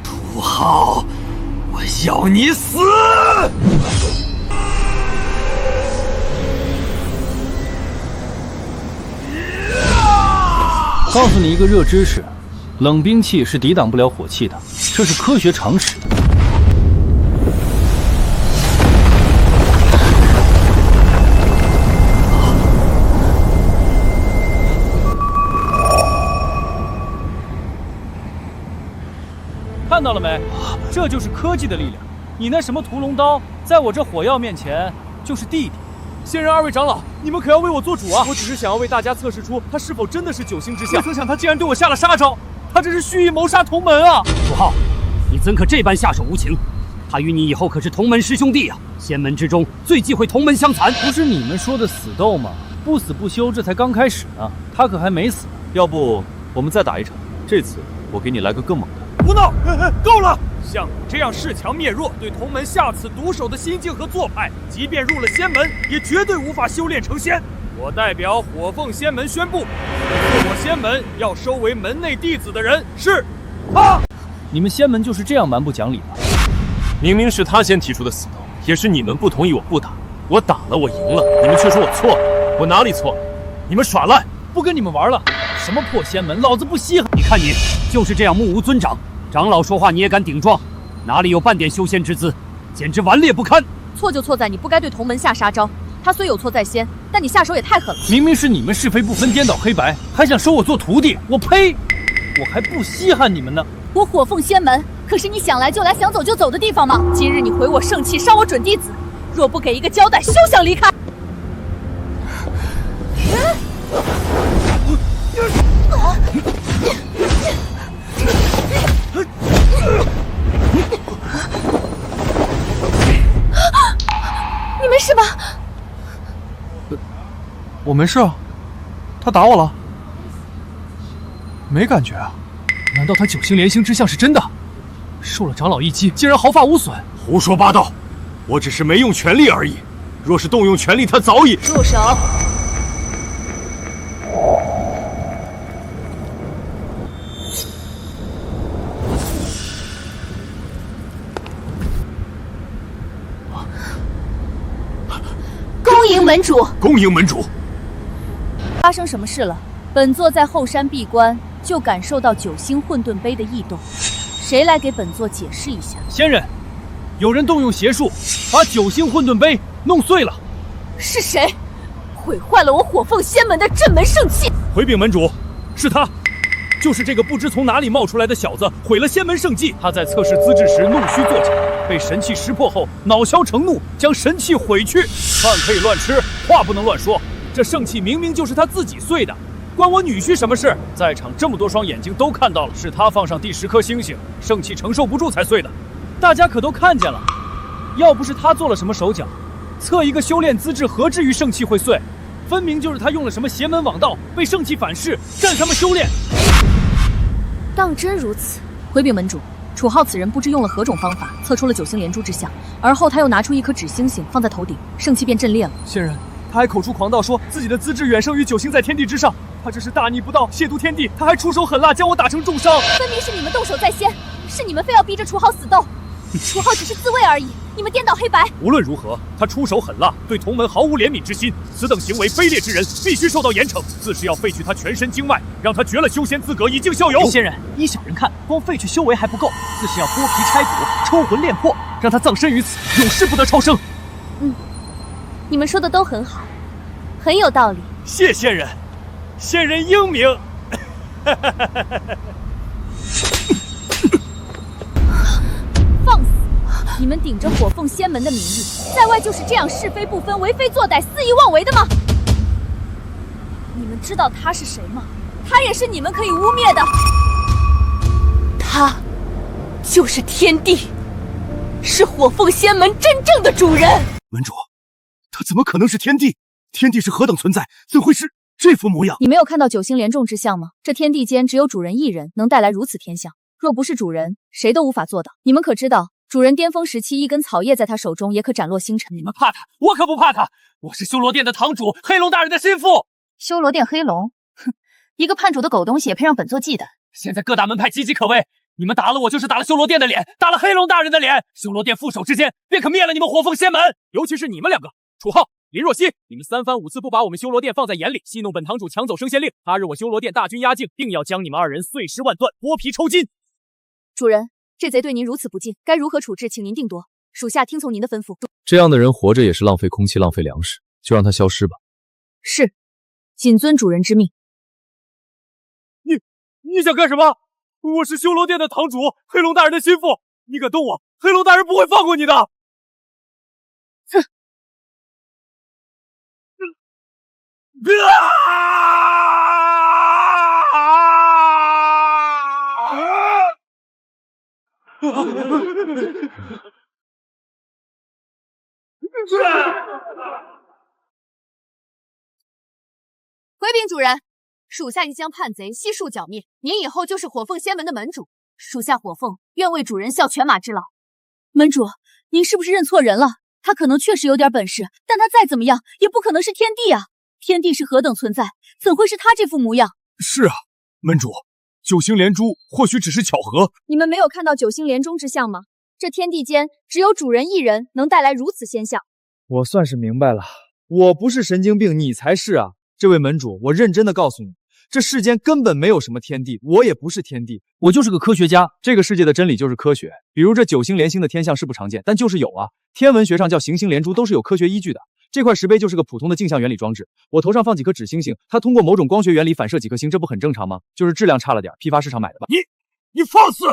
土豪，我要你死！告诉你一个热知识，冷兵器是抵挡不了火气的，这是科学常识。看到了没？这就是科技的力量。你那什么屠龙刀，在我这火药面前就是弟弟。仙人二位长老，你们可要为我做主啊！我只是想要为大家测试出他是否真的是九星之下，没曾想他竟然对我下了杀招，他这是蓄意谋杀同门啊！土豪，你怎可这般下手无情？他与你以后可是同门师兄弟啊！仙门之中最忌讳同门相残。不是你们说的死斗吗？不死不休，这才刚开始呢，他可还没死。要不我们再打一场？这次我给你来个更猛的。胡闹！够了！像你这样恃强灭弱、对同门下此毒手的心境和做派，即便入了仙门，也绝对无法修炼成仙。我代表火凤仙门宣布，我仙门要收为门内弟子的人是他。你们仙门就是这样蛮不讲理的？明明是他先提出的死斗，也是你们不同意我不打，我打了我赢了，你们却说我错了，我哪里错了？你们耍赖！不跟你们玩了！什么破仙门，老子不稀罕！你看你就是这样目无尊长。长老说话你也敢顶撞，哪里有半点修仙之姿，简直顽劣不堪。错就错在你不该对同门下杀招，他虽有错在先，但你下手也太狠了。明明是你们是非不分，颠倒黑白，还想收我做徒弟，我呸！我还不稀罕你们呢。我火凤仙门可是你想来就来想走就走的地方吗？今日你毁我圣器，伤我准弟子，若不给一个交代，休想离开。你没事吧？我没事啊，他打我了，没感觉啊。难道他九星连星之相是真的？受了长老一击，竟然毫发无损？胡说八道！我只是没用全力而已。若是动用全力，他早已……住手！恭迎门主！恭迎门主！发生什么事了？本座在后山闭关，就感受到九星混沌杯的异动，谁来给本座解释一下？仙人，有人动用邪术，把九星混沌杯弄碎了。是谁？毁坏了我火凤仙门的镇门圣器！回禀门主，是他，就是这个不知从哪里冒出来的小子，毁了仙门圣迹。他在测试资质时怒须作假，被神器识破后恼羞成怒，将神器毁去。饭可以乱吃，话不能乱说。这圣器明明就是他自己碎的，关我女婿什么事？在场这么多双眼睛都看到了，是他放上第10颗星星，圣器承受不住才碎的。大家可都看见了，要不是他做了什么手脚，测一个修炼资质何至于圣器会碎？分明就是他用了什么邪门网道，被圣器反噬，占他们修炼。当真如此？回禀门主，楚浩此人不知用了何种方法，测出了九星连珠之相，而后他又拿出一颗纸星星放在头顶，圣器便震裂了。仙人，他还口出狂道说自己的资质远胜于九星在天地之上，他这是大逆不道，亵渎天地，他还出手狠辣，将我打成重伤。分明是你们动手在先，是你们非要逼着楚浩死斗，楚浩只是自卫而已，你们颠倒黑白。无论如何，他出手狠辣，对同门毫无怜悯之心，此等行为卑劣之人必须受到严惩，自是要废去他全身经脉，让他绝了修仙资格，以儆效尤。仙人，依小人看，光废去修为还不够，自是要剥皮拆骨，抽魂炼魄，让他葬身于此，永世不得超生。你们说的都很好，很有道理。谢仙人，仙人英明。放肆！你们顶着火凤仙门的名义，在外就是这样是非不分、为非作歹、肆意妄为的吗？你们知道他是谁吗？他也是你们可以污蔑的。他就是天帝，是火凤仙门真正的主人。门主，他怎么可能是天帝？天帝是何等存在，怎会是这副模样？你没有看到九星连众之象吗？这天地间只有主人一人能带来如此天象，若不是主人，谁都无法做到。你们可知道，主人巅峰时期，一根草叶在他手中也可斩落星辰。你们怕他，我可不怕他。我是修罗殿的堂主，黑龙大人的心腹。修罗殿黑龙，哼，一个叛主的狗东西也配让本座忌惮？现在各大门派岌岌可危，你们打了我，就是打了修罗殿的脸，打了黑龙大人的脸。修罗殿副手之间，便可灭了你们火凤仙门。尤其是你们两个，楚浩、林若曦，你们三番五次不把我们修罗殿放在眼里，戏弄本堂主抢走升仙令。他日我修罗殿大军压境，定要将你们二人碎尸万段，剥皮抽筋。主人，这贼对您如此不敬，该如何处置，请您定夺。属下听从您的吩咐。这样的人活着也是浪费空气、浪费粮食，就让他消失吧。是，谨遵主人之命。你想干什么？我是修罗殿的堂主，黑龙大人的心腹，你敢动我，黑龙大人不会放过你的。哼！回禀主人，属下已将叛贼悉数剿灭，您以后就是火凤仙门的门主，属下火凤愿为主人效犬马之劳。门主，您是不是认错人了？他可能确实有点本事，但他再怎么样也不可能是天帝啊！天帝是何等存在，怎会是他这副模样？是啊，门主，九星连珠或许只是巧合。你们没有看到九星连中之象吗？这天地间只有主人一人能带来如此仙象。我算是明白了，我不是神经病，你才是啊！这位门主，我认真的告诉你，这世间根本没有什么天地，我也不是天地，我就是个科学家。这个世界的真理就是科学，比如这九星连星的天象是不常见，但就是有啊。天文学上叫行星连珠，都是有科学依据的。这块石碑就是个普通的镜像原理装置，我头上放几颗纸星星，它通过某种光学原理反射几颗星，这不很正常吗？就是质量差了点，批发市场买的吧。你放肆！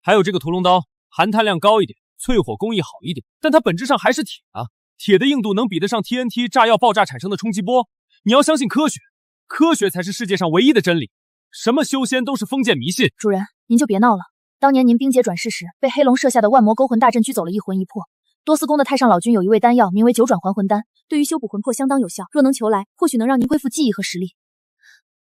还有这个屠龙刀，含碳量高一点，淬火工艺好一点，但它本质上还是铁啊。铁的硬度能比得上 TNT 炸药爆炸产生的冲击波。你要相信科学，科学才是世界上唯一的真理。什么修仙都是封建迷信。主人，您就别闹了。当年您冰结转世时，被黑龙设下的万魔勾魂大阵拘走了一魂一魄。多司宫的太上老君有一味丹药，名为九转还魂丹，对于修补魂魄相当有效。若能求来，或许能让您恢复记忆和实力。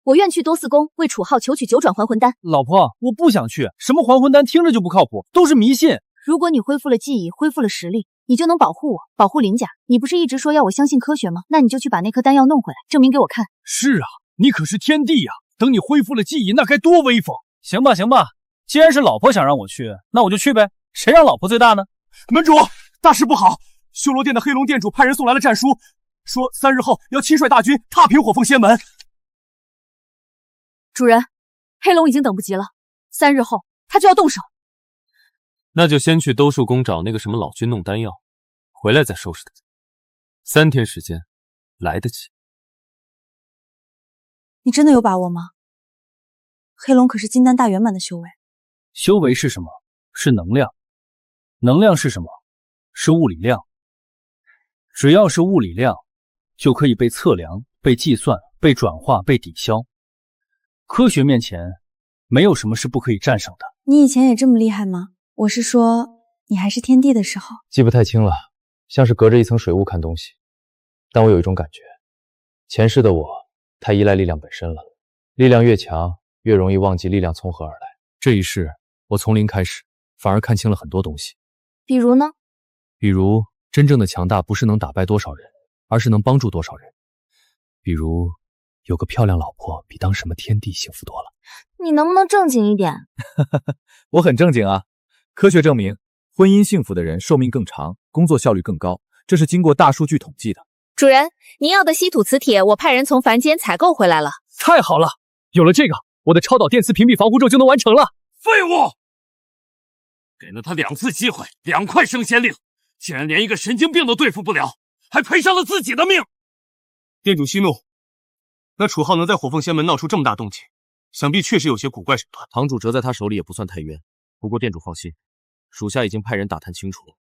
我愿去多司宫为楚浩求取九转还魂丹。老婆，我不想去，什么还魂丹听着就不靠谱，都是迷信。如果你恢复了记忆，恢复了实力，你就能保护我，保护林家。你不是一直说要我相信科学吗？那你就去把那颗丹药弄回来，证明给我看。是啊，你可是天帝呀！等你恢复了记忆，那该多威风！行吧，行吧，既然是老婆想让我去，那我就去呗。谁让老婆最大呢？门主，大事不好！修罗殿的黑龙殿主派人送来了战书，说3日后要亲率大军踏平火凤仙门。主人，黑龙已经等不及了，3日后他就要动手。那就先去兜树宫找那个什么老君弄丹药，回来再收拾他。3天时间，来得及。你真的有把握吗？黑龙可是金丹大圆满的修为。修为是什么？是能量。能量是什么？是物理量。只要是物理量，就可以被测量、被计算、被转化、被抵消。科学面前，没有什么是不可以战胜的。你以前也这么厉害吗？我是说，你还是天帝的时候。记不太清了，像是隔着一层水雾看东西。但我有一种感觉，前世的我太依赖力量本身了，力量越强，越容易忘记力量从何而来。这一世，我从零开始，反而看清了很多东西。比如呢？比如，真正的强大不是能打败多少人，而是能帮助多少人。比如，有个漂亮老婆，比当什么天帝幸福多了。你能不能正经一点？我很正经啊。科学证明，婚姻幸福的人寿命更长，工作效率更高，这是经过大数据统计的。主人，您要的稀土磁铁，我派人从凡间采购回来了。太好了，有了这个，我的超导电磁屏蔽防护咒就能完成了。废物！给了他2次机会，2块升仙令，竟然连一个神经病都对付不了。还赔上了自己的命。店主息怒，那楚浩能在火凤仙门闹出这么大动静，想必确实有些古怪手段。堂主折在他手里也不算太冤，不过店主放心，属下已经派人打探清楚了，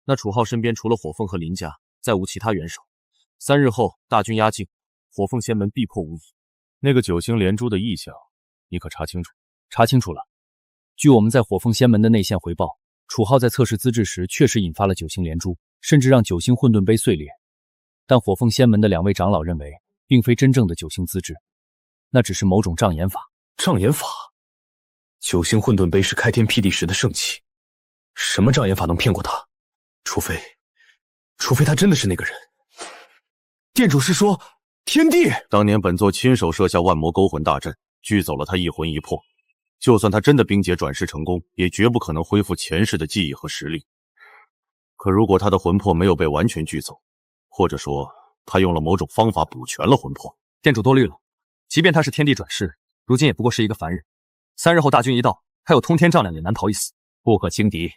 那楚浩身边除了火凤和林家，再无其他元首。3日后大军压境，火凤仙门必破无疑。那个9星连珠的异象，你可查清楚？查清楚了。据我们在火凤仙门的内线回报，楚浩在测试资质时确实引发了9星连珠，甚至让9星混沌杯碎裂。但火凤仙门的2位长老认为，并非真正的9星资质，那只是某种障眼法。障眼法？9星混沌杯是开天辟地时的圣器，什么障眼法能骗过他？除非他真的是那个人。店主是说天地？当年本座亲手设下万魔勾魂大阵，聚走了他一魂一魄。就算他真的冰解转世成功，也绝不可能恢复前世的记忆和实力。可如果他的魂魄没有被完全聚走，或者说他用了某种方法补全了魂魄，店主多虑了。即便他是天地转世，如今也不过是一个凡人。3日后大军一到，他有通天丈量也难逃一死。不可轻敌。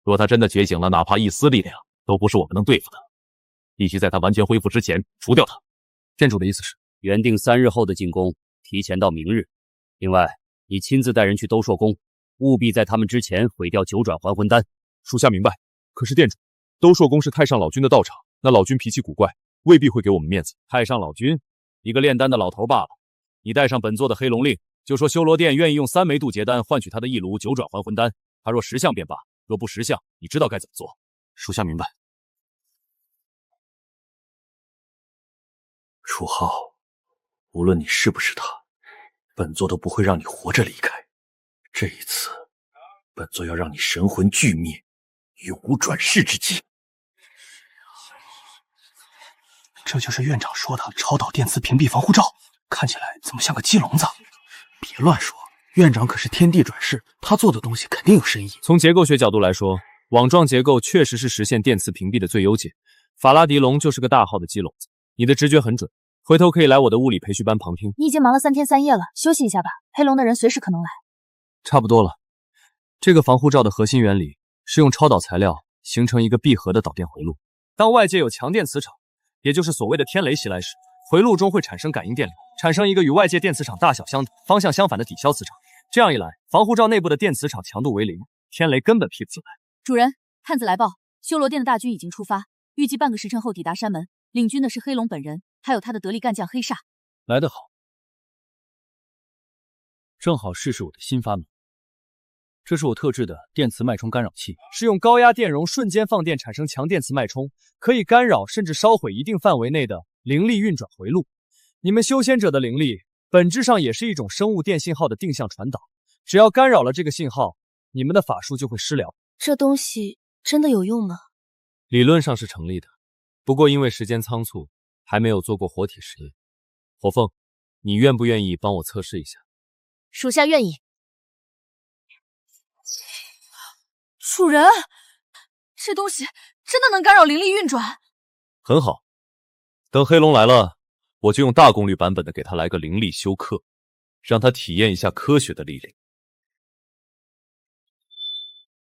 若他真的觉醒了哪怕一丝力量，都不是我们能对付的。必须在他完全恢复之前除掉他。店主的意思是，原定3日后的进攻提前到明日。另外，你亲自带人去兜朔宫，务必在他们之前毁掉9转还魂丹。属下明白。可是店主，兜朔宫是太上老君的道场，那老君脾气古怪，未必会给我们面子。太上老君，一个炼丹的老头罢了。你带上本座的黑龙令，就说修罗殿愿意用3枚渡劫丹换取他的一炉9转还魂丹。他若识相便罢，若不识相，你知道该怎么做。属下明白。楚浩，无论你是不是他，本座都不会让你活着离开。这一次，本座要让你神魂俱灭，永无转世之机。这就是院长说的超导电磁屏蔽防护罩，看起来怎么像个鸡笼子？别乱说，院长可是天地转世，他做的东西肯定有深意。从结构学角度来说，网状结构确实是实现电磁屏蔽的最优解。法拉迪龙就是个大号的鸡笼子。你的直觉很准，回头可以来我的物理培训班旁听。你已经忙了3天3夜了，休息一下吧。黑龙的人随时可能来。差不多了。这个防护罩的核心原理是用超导材料形成一个闭合的导电回路。当外界有强电磁场，也就是所谓的天雷袭来时，回路中会产生感应电流，产生一个与外界电磁场大小相等、方向相反的抵消磁场。这样一来，防护罩内部的电磁场强度为0，天雷根本劈不进来。主人，探子来报，修罗殿的大军已经出发，预计半个时辰后抵达山门。领军的是黑龙本人，还有他的得力干将黑煞。来得好，正好试试我的新发明。这是我特制的电磁脉冲干扰器，是用高压电容瞬间放电产生强电磁脉冲，可以干扰甚至烧毁一定范围内的灵力运转回路。你们修仙者的灵力本质上也是一种生物电信号的定向传导，只要干扰了这个信号，你们的法术就会失疗。这东西真的有用吗？理论上是成立的，不过因为时间仓促，还没有做过活体实验。火凤，你愿不愿意帮我测试一下？属下愿意。主人，这东西真的能干扰灵力运转？很好，等黑龙来了，我就用大功率版本的给他来个灵力休克，让他体验一下科学的力量。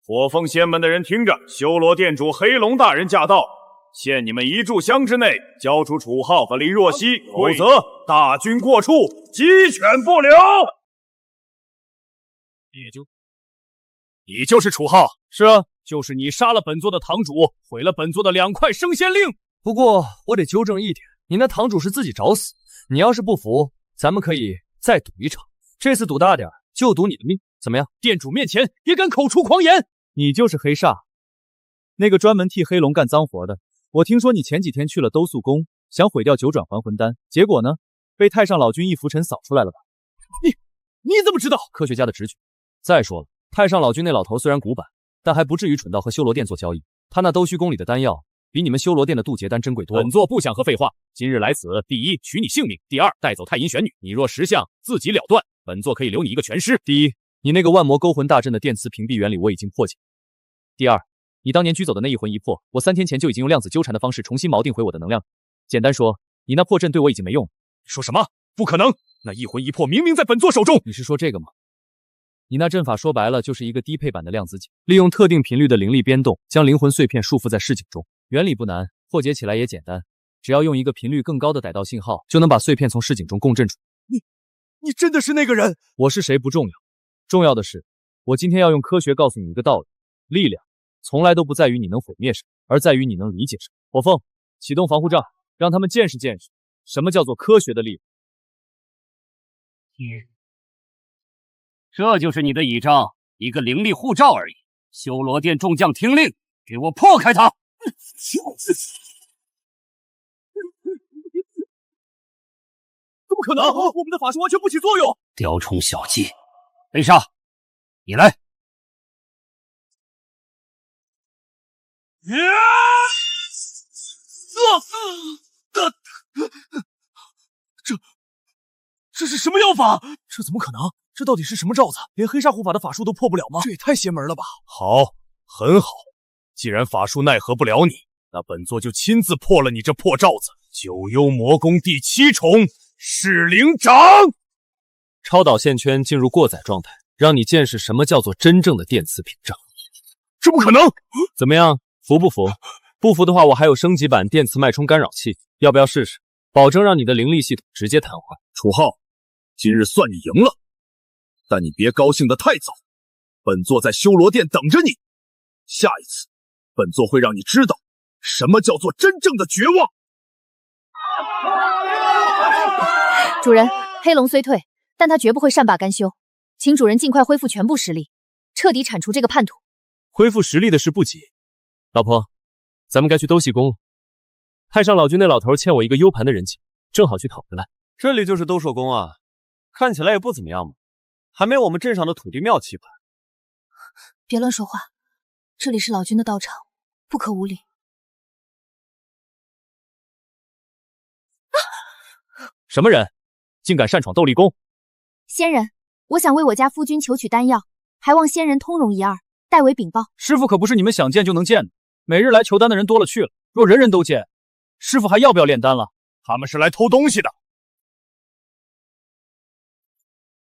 火凤仙门的人听着，修罗殿主黑龙大人驾到，限你们1炷香之内交出楚浩和林若曦，否则大军过处，鸡犬不留。你就是楚浩？是啊，就是你杀了本座的堂主，毁了本座的2块升仙令。不过我得纠正一点，你那堂主是自己找死，你要是不服，咱们可以再赌一场，这次赌大点，就赌你的命，怎么样？店主面前也敢口出狂言？你就是黑煞，那个专门替黑龙干脏活的。我听说你前几天去了兜素宫，想毁掉9转还魂丹，结果呢，被太上老君一拂尘扫出来了吧？你怎么知道？科学家的直觉。再说了，太上老君那老头虽然古板，但还不至于蠢到和修罗殿做交易。他那兜虚宫里的丹药，比你们修罗殿的渡劫丹珍贵多了。本座不想和废话，今日来此，第一，取你性命；第二，带走太阴玄女。你若识相，自己了断，本座可以留你一个全尸。第一，你那个万魔勾魂大阵的电磁屏蔽原理我已经破解。第二，你当年拘走的那一魂一魄，我3天前就已经用量子纠缠的方式重新锚定回我的能量。简单说，你那破阵对我已经没用了。你说什么？不可能！那一魂一魄明明在本座手中。你是说这个吗？你那阵法说白了就是一个低配版的量子井，利用特定频率的灵力编动，将灵魂碎片束缚在市井中。原理不难，破解起来也简单，只要用一个频率更高的逮到信号，就能把碎片从市井中共振出。你真的是那个人？我是谁不重要，重要的是，我今天要用科学告诉你一个道理：力量从来都不在于你能毁灭什么，而在于你能理解什么。火凤，启动防护罩，让他们见识见识什么叫做科学的力量。这就是你的倚仗，一个灵力护罩而已。修罗殿众将听令，给我破开它！怎么可能？我们的法术完全不起作用！雕虫小技，雷莎，你来。这是什么药法？这怎么可能？这到底是什么罩子？连黑煞护法的法术都破不了吗？这也太邪门了吧！好，很好。既然法术奈何不了你，那本座就亲自破了你这破罩子。九幽魔功第7重噬灵掌，超导线圈进入过载状态，让你见识什么叫做真正的电磁屏障。这不可能！怎么样，服不服？不服的话，我还有升级版电磁脉冲干扰器，要不要试试？保证让你的灵力系统直接瘫痪。楚浩，今日算你赢了，但你别高兴得太早。本座在修罗殿等着你，下一次，本座会让你知道什么叫做真正的绝望。主人，黑龙虽退，但他绝不会善罢甘休，请主人尽快恢复全部实力，彻底铲除这个叛徒。恢复实力的事不急，老婆，咱们该去兜戏宫了。太上老君那老头欠我一个 U 盘的人情，正好去讨回来。这里就是兜售宫啊，看起来也不怎么样嘛，还没我们镇上的土地庙气派。别乱说话，这里是老君的道场，不可无礼。什么人，竟敢擅闯斗力宫？仙人，我想为我家夫君求取丹药，还望仙人通融一二，代为禀报。师傅可不是你们想见就能见的，每日来求丹的人多了去了，若人人都见，师傅还要不要炼丹了？他们是来偷东西的。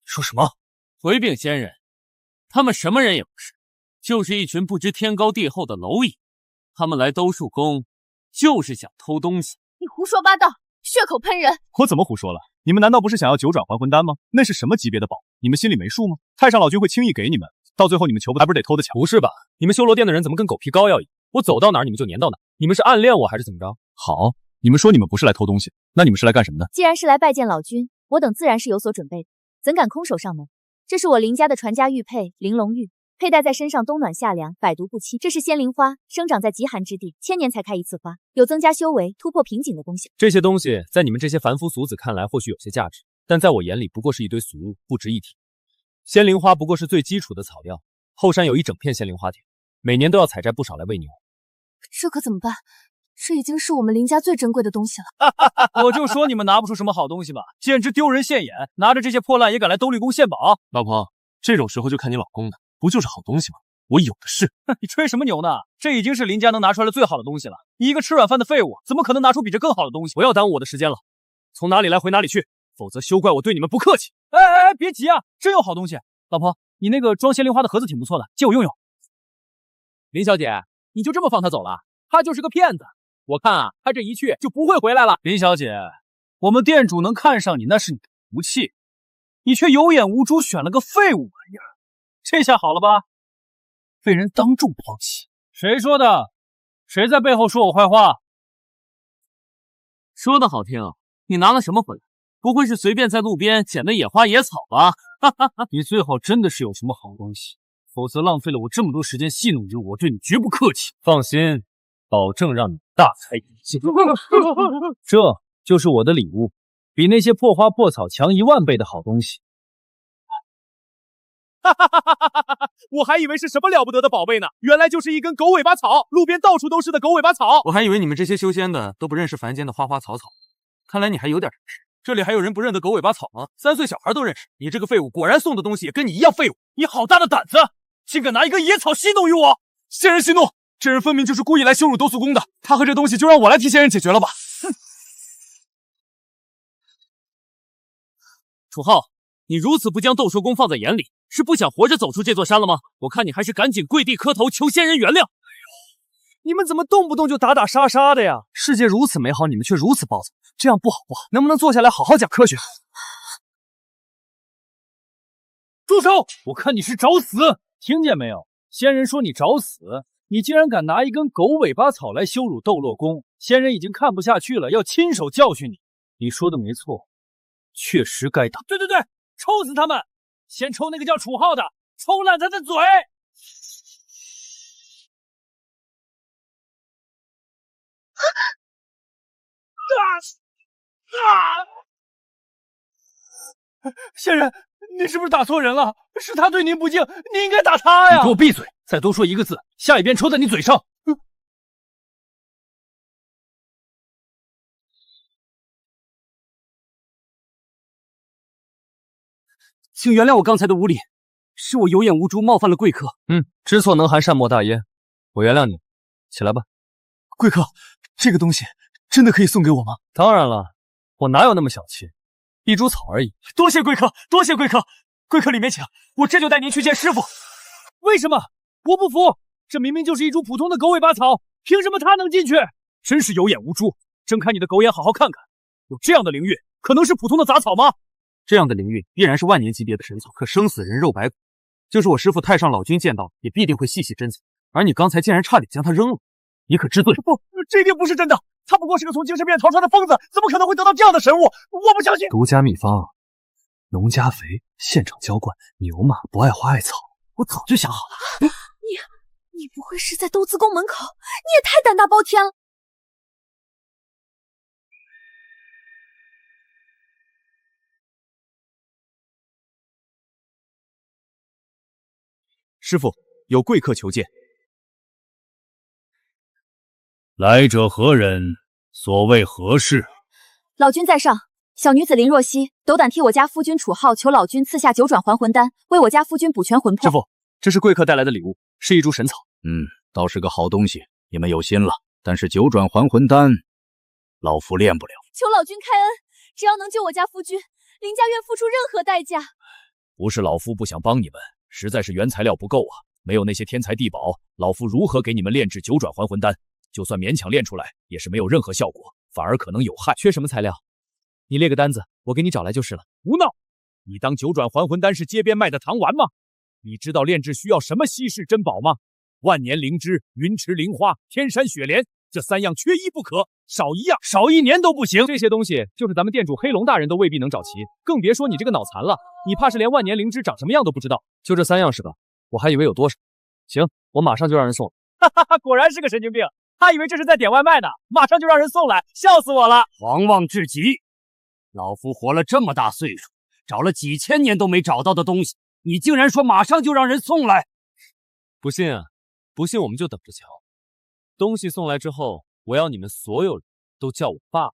说什么？回禀仙人，他们什么人也不是，就是一群不知天高地厚的蝼蚁。他们来兜树宫，就是想偷东西。你胡说八道，血口喷人！我怎么胡说了？你们难道不是想要九转还魂丹吗？那是什么级别的宝？你们心里没数吗？太上老君会轻易给你们，到最后你们求不还不是得偷的抢？不是吧？你们修罗殿的人怎么跟狗皮膏药一样？我走到哪儿你们就粘到哪儿？你们是暗恋我还是怎么着？好，你们说你们不是来偷东西，那你们是来干什么的？既然是来拜见老君，我等自然是有所准备的，怎敢空手上门？这是我林家的传家玉佩玲珑玉，佩戴在身上冬暖夏凉，百毒不侵。这是仙灵花，生长在极寒之地，千年才开一次花，有增加修为、突破瓶颈的功效。这些东西在你们这些凡夫俗子看来或许有些价值，但在我眼里不过是一堆俗物，不值一提。仙灵花不过是最基础的草料，后山有一整片仙灵花田，每年都要采摘不少来喂牛。这可怎么办？这已经是我们林家最珍贵的东西了。我就说你们拿不出什么好东西嘛，简直丢人现眼！拿着这些破烂也敢来兜立宫献宝？老婆，这种时候就看你老公的，不就是好东西吗？我有的是。你吹什么牛呢？这已经是林家能拿出来的最好的东西了。你一个吃软饭的废物，怎么可能拿出比这更好的东西？不要耽误我的时间了，从哪里来回哪里去，否则休怪我对你们不客气。哎，别急啊，真有好东西。老婆，你那个装仙灵花的盒子挺不错的，借我用用。林小姐，你就这么放他走了？他就是个骗子。我看啊，他这一去就不会回来了。林小姐，我们店主能看上你那是你的福气，你却有眼无珠选了个废物玩意儿，这下好了吧？被人当众抛弃。谁说的？谁在背后说我坏话？说的好听，你拿了什么回来？不会是随便在路边捡的野花野草吧？你最好真的是有什么好东西，否则浪费了我这么多时间戏弄你，我对你绝不客气。放心，保证让你大开眼界。这就是我的礼物，比那些破花破草强10000倍的好东西。我还以为是什么了不得的宝贝呢，原来就是一根狗尾巴草，路边到处都是的狗尾巴草。我还以为你们这些修仙的都不认识凡间的花花草草，看来你还有点常识。这里还有人不认得狗尾巴草吗？3岁小孩都认识。你这个废物，果然送的东西也跟你一样废物。你好大的胆子，竟敢拿一根野草戏弄于我！仙人息怒，这人分明就是故意来羞辱斗素宫的。他和这东西就让我来替仙人解决了吧。哼！楚浩，你如此不将斗兽宫放在眼里，是不想活着走出这座山了吗？我看你还是赶紧跪地磕头求仙人原谅。你们怎么动不动就打打杀杀的呀？世界如此美好，你们却如此暴躁，这样不好不好。能不能坐下来好好讲科学？住手！我看你是找死！听见没有？仙人说你找死，你竟然敢拿一根狗尾巴草来羞辱斗洛宫，仙人已经看不下去了，要亲手教训你。你说的没错，确实该打。对，抽死他们！先抽那个叫楚浩的，抽烂他的嘴！仙人，你是不是打错人了？是他对您不敬，你应该打他呀！你给我闭嘴！再多说一个字，下一鞭抽在你嘴上！请原谅我刚才的无礼，是我有眼无珠，冒犯了贵客。知错能含，善莫大焉。我原谅你，起来吧。贵客，这个东西真的可以送给我吗？当然了，我哪有那么小气，一株草而已。多谢贵客，多谢贵客，贵客里面请，我这就带您去见师傅。为什么？我不服！这明明就是一株普通的狗尾巴草，凭什么他能进去？真是有眼无珠！睁开你的狗眼，好好看看，有这样的灵韵，可能是普通的杂草吗？这样的灵韵必然是万年级别的神草，可生死人肉白骨，就是我师父太上老君见到，也必定会细细珍藏。而你刚才竟然差点将它扔了，你可知罪？不，这一定不是真的。他不过是个从精神病院逃出来的疯子，怎么可能会得到这样的神物？我不相信。独家秘方，农家肥，现场浇灌，牛马不爱花爱草。我早就想好了。你不会是在斗资宫门口？你也太胆大包天了！师父，有贵客求见。来者何人？所谓何事？老君在上，小女子林若曦斗胆替我家夫君楚浩求老君赐下九转还魂丹，为我家夫君补全魂魄。师父，这是贵客带来的礼物，是一株神草。倒是个好东西，你们有心了。但是九转还魂丹，老夫炼不了。求老君开恩，只要能救我家夫君，林家愿付出任何代价。不是老夫不想帮你们，实在是原材料不够啊。没有那些天材地宝，老夫如何给你们炼制九转还魂丹？就算勉强炼出来，也是没有任何效果，反而可能有害。缺什么材料？你列个单子，我给你找来就是了。胡闹！你当九转还魂丹是街边卖的糖丸吗？你知道炼制需要什么稀世珍宝吗？万年灵芝、云池灵花、天山雪莲，这3样缺一不可，少一样少1年都不行。这些东西就是咱们店主黑龙大人都未必能找齐，更别说你这个脑残了。你怕是连万年灵芝长什么样都不知道？就这3样是吧？我还以为有多少。行，我马上就让人送。果然是个神经病，他以为这是在点外卖呢，马上就让人送来，笑死我了！狂妄至极！老夫活了这么大岁数，找了几千年都没找到的东西，你竟然说马上就让人送来？不信啊？不信我们就等着瞧。东西送来之后，我要你们所有人都叫我爸。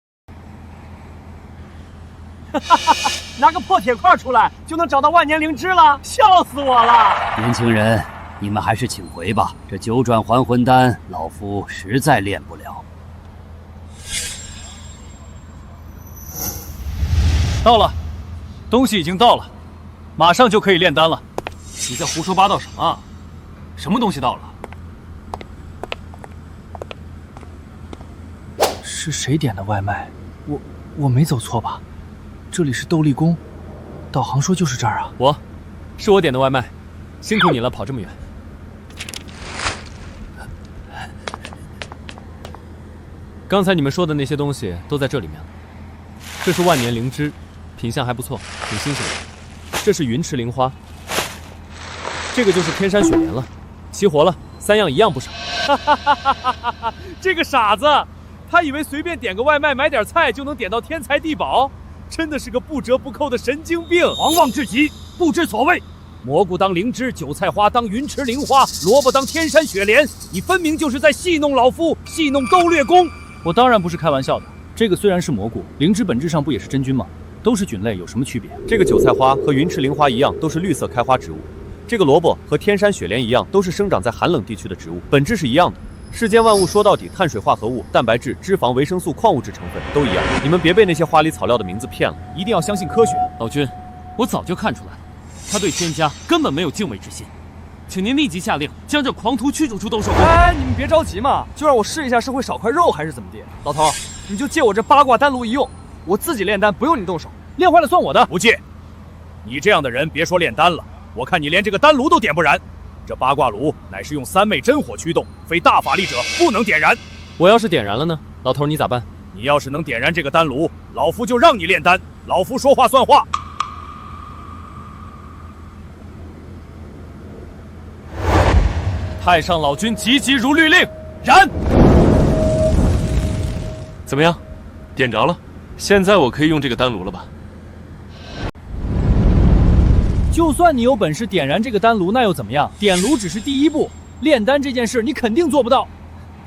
拿个破铁块出来就能找到万年灵芝了，笑死我了！年轻人，你们还是请回吧。这九转还魂丹，老夫实在炼不了。到了，东西已经到了，马上就可以炼丹了。你在胡说八道什么啊？什么东西到了？是谁点的外卖？我没走错吧？这里是斗力宫，导航说就是这儿啊。是我点的外卖，辛苦你了，跑这么远。刚才你们说的那些东西都在这里面了。这是万年灵芝，品相还不错，挺新鲜的。这是云池灵花，这个就是天山雪莲了。齐活了，3样一样不少。这个傻子，他以为随便点个外卖买点菜就能点到天材地宝，真的是个不折不扣的神经病，狂妄至极，不知所谓。蘑菇当灵芝，韭菜花当云池灵花，萝卜当天山雪莲，你分明就是在戏弄老夫，戏弄斗略宫。我当然不是开玩笑的，这个虽然是蘑菇，灵芝本质上不也是真菌吗？都是菌类，有什么区别？这个韭菜花和云池灵花一样，都是绿色开花植物。这个萝卜和天山雪莲一样，都是生长在寒冷地区的植物，本质是一样的。世间万物说到底，碳水化合物、蛋白质、脂肪、维生素、矿物质成分都一样。你们别被那些花里草料的名字骗了，一定要相信科学。老君，我早就看出来了，他对天家根本没有敬畏之心。请您立即下令将这狂徒驱逐出斗兽会。哎，你们别着急嘛，就让我试一下是会少块肉还是怎么地。老头，你就借我这八卦丹炉一用，我自己炼丹不用你动手，练坏了算我的。不借，你这样的人别说炼丹了，我看你连这个丹炉都点不燃。这八卦炉乃是用三昧真火驱动，非大法力者不能点燃。我要是点燃了呢？老头，你咋办？你要是能点燃这个丹炉，老夫就让你炼丹，老夫说话算话。太上老君急急如律令，燃！怎么样，点着了？现在我可以用这个丹炉了吧？就算你有本事点燃这个丹炉，那又怎么样？点炉只是第一步，炼丹这件事你肯定做不到。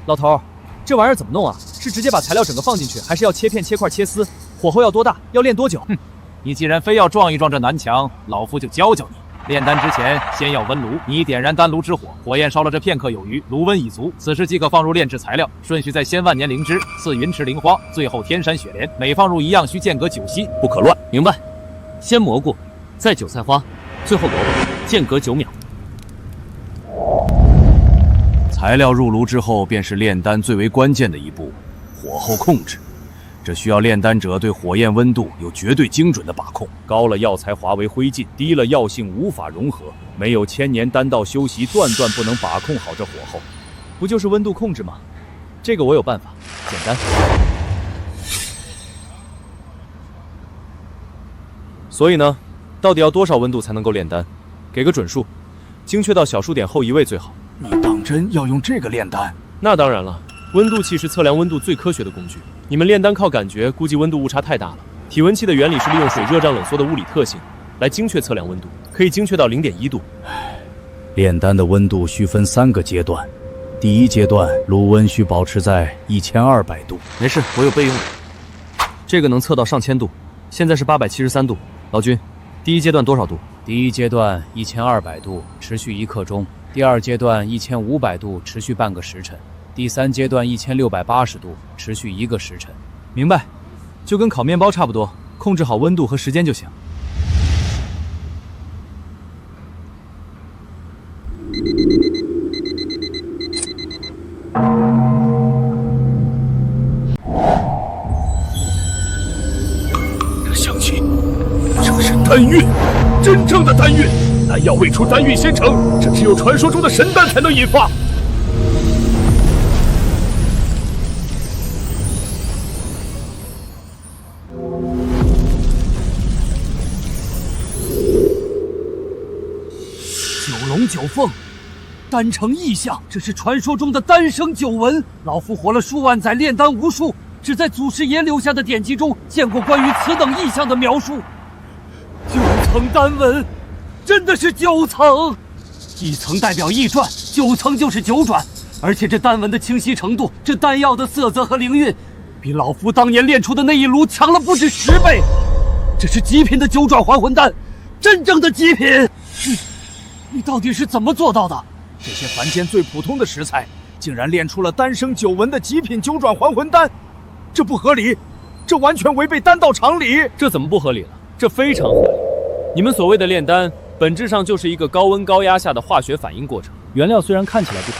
老头，这玩意儿怎么弄啊？是直接把材料整个放进去，还是要切片、切块、切丝？火候要多大？要炼多久？哼，你既然非要撞一撞这南墙，老夫就教教你。炼丹之前，先要温炉。你点燃丹炉之火，火焰烧了这片刻有余，炉温已足，此时即可放入炼制材料。顺序在先万年灵芝，次云池灵花，最后天山雪莲。每放入一样，需间隔9息，不可乱。明白。先蘑菇，再韭菜花，最后萝卜，间隔9秒。材料入炉之后，便是炼丹最为关键的一步——火候控制。这需要炼丹者对火焰温度有绝对精准的把控，高了药材化为灰烬，低了药性无法融合。没有千年丹道修习，断不能把控好这火候。不就是温度控制吗？这个我有办法，简单。所以呢，到底要多少温度才能够炼丹？给个准数，精确到小数点后1位最好。你当真要用这个炼丹？那当然了，温度计是测量温度最科学的工具。你们炼丹靠感觉，估计温度误差太大了。体温器的原理是利用水热胀冷缩的物理特性来精确测量温度，可以精确到0.1度。炼丹的温度需分3个阶段，第一阶段炉温需保持在1200度。没事，我有备用的。这个能测到上千度，现在是873度。老君，第一阶段多少度？第一阶段1200度，持续1刻钟；第二阶段1500度，持续半个时辰；第三阶段1680度，持续1个时辰。明白，就跟烤面包差不多，控制好温度和时间就行。这香气，这是丹韵，真正的丹韵。丹药未出，丹韵先成，这只有传说中的神丹才能引发。9龙9凤，丹成异象，这是传说中的丹生9纹。老夫活了数万载，炼丹无数，只在祖师爷留下的典籍中见过关于此等异象的描述。9层丹纹，真的是9层，1层代表1转，9层就是9转。而且这丹纹的清晰程度，这丹药的色泽和灵韵，比老夫当年炼出的那一炉强了不止10倍。这是极品的9转还魂丹，真正的极品。你到底是怎么做到的？这些凡间最普通的食材，竟然炼出了丹生9纹的极品9转还魂丹，这不合理，这完全违背丹道常理。这怎么不合理了？这非常合理。你们所谓的炼丹，本质上就是一个高温高压下的化学反应过程。原料虽然看起来不同，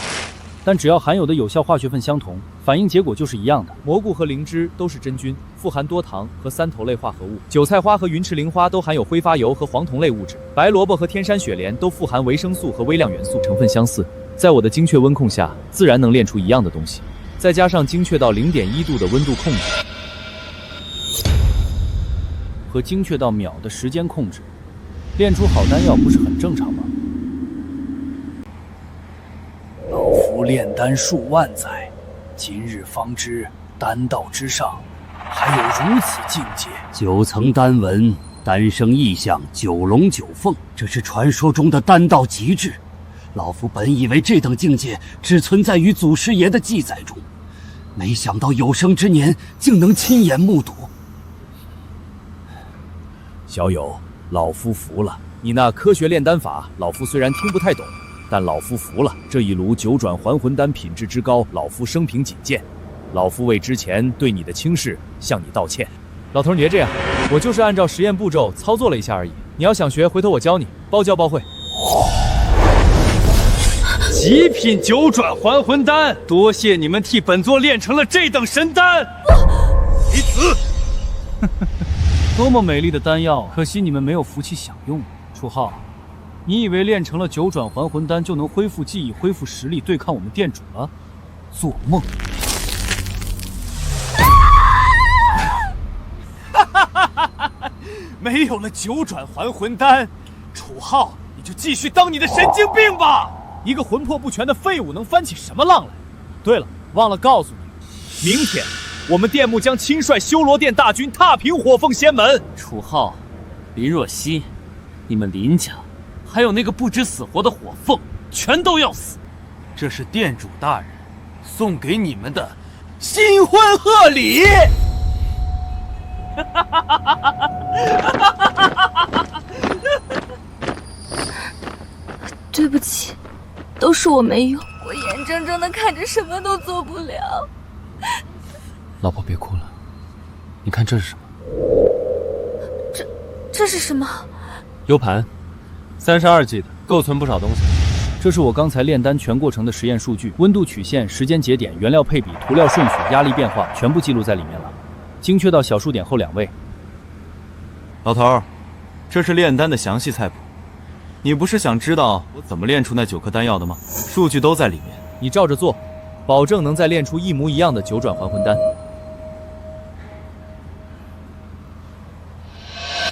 但只要含有的有效化学分相同，反应结果就是一样的。蘑菇和灵芝都是真菌，富含多糖和3头类化合物；韭菜花和云池灵花都含有挥发油和黄酮类物质；白萝卜和天山雪莲都富含维生素和微量元素，成分相似。在我的精确温控下，自然能炼出一样的东西。再加上精确到0.1度的温度控制，和精确到秒的时间控制，炼出好丹药不是很正常吗？老夫炼丹数万载，今日方知丹道之上还有如此境界。9层丹纹，丹生异象，9龙9凤，这是传说中的丹道极致。老夫本以为这等境界只存在于祖师爷的记载中，没想到有生之年竟能亲眼目睹。小友，老夫服了。你那科学炼丹法，老夫虽然听不太懂，但老夫服了。这一炉9转还魂丹品质之高，老夫生平仅见。老夫为之前对你的轻视向你道歉。老头，你别这样，我就是按照实验步骤操作了一下而已。你要想学，回头我教你，包教包会。极品九转还魂丹，多谢你们替本座炼成了这等神丹。离子，多么美丽的丹药，可惜你们没有福气享用。楚浩，你以为炼成了九转还魂丹就能恢复记忆、恢复实力对抗我们店主了？做梦！没有了九转还魂丹，楚浩，你就继续当你的神经病吧！一个魂魄不全的废物能翻起什么浪来？对了，忘了告诉你，明天我们店木将亲率修罗殿大军踏平火凤仙门。楚浩、林若曦，你们林家还有那个不知死活的火凤，全都要死！这是店主大人送给你们的新婚贺礼。对不起，都是我没用，我眼睁睁的看着什么都做不了。老婆别哭了，你看这是什么？这是什么？U盘，32G 的，够存不少东西。这是我刚才炼丹全过程的实验数据，温度曲线、时间节点、原料配比、涂料顺序、压力变化，全部记录在里面了，精确到小数点后2位。老头儿，这是炼丹的详细菜谱。你不是想知道我怎么炼出那9颗丹药的吗？数据都在里面，你照着做，保证能再炼出一模一样的九转还魂丹。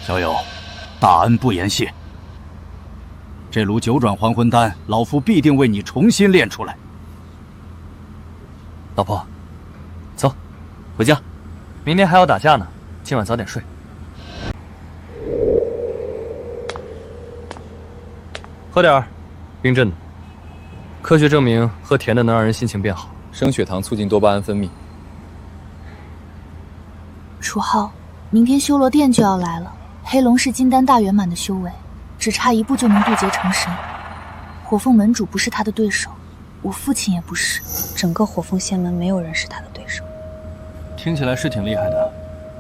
小友，大恩不言谢。这炉九转还魂丹，老夫必定为你重新炼出来。老婆，走，回家，明天还要打架呢，今晚早点睡。喝点儿，冰镇的。科学证明，喝甜的能让人心情变好，升血糖，促进多巴胺分泌。楚浩，明天修罗殿就要来了，黑龙是金丹大圆满的修为，只差一步就能渡劫成神。火凤门主不是他的对手，我父亲也不是，整个火凤仙门没有人是他的对手。听起来是挺厉害的。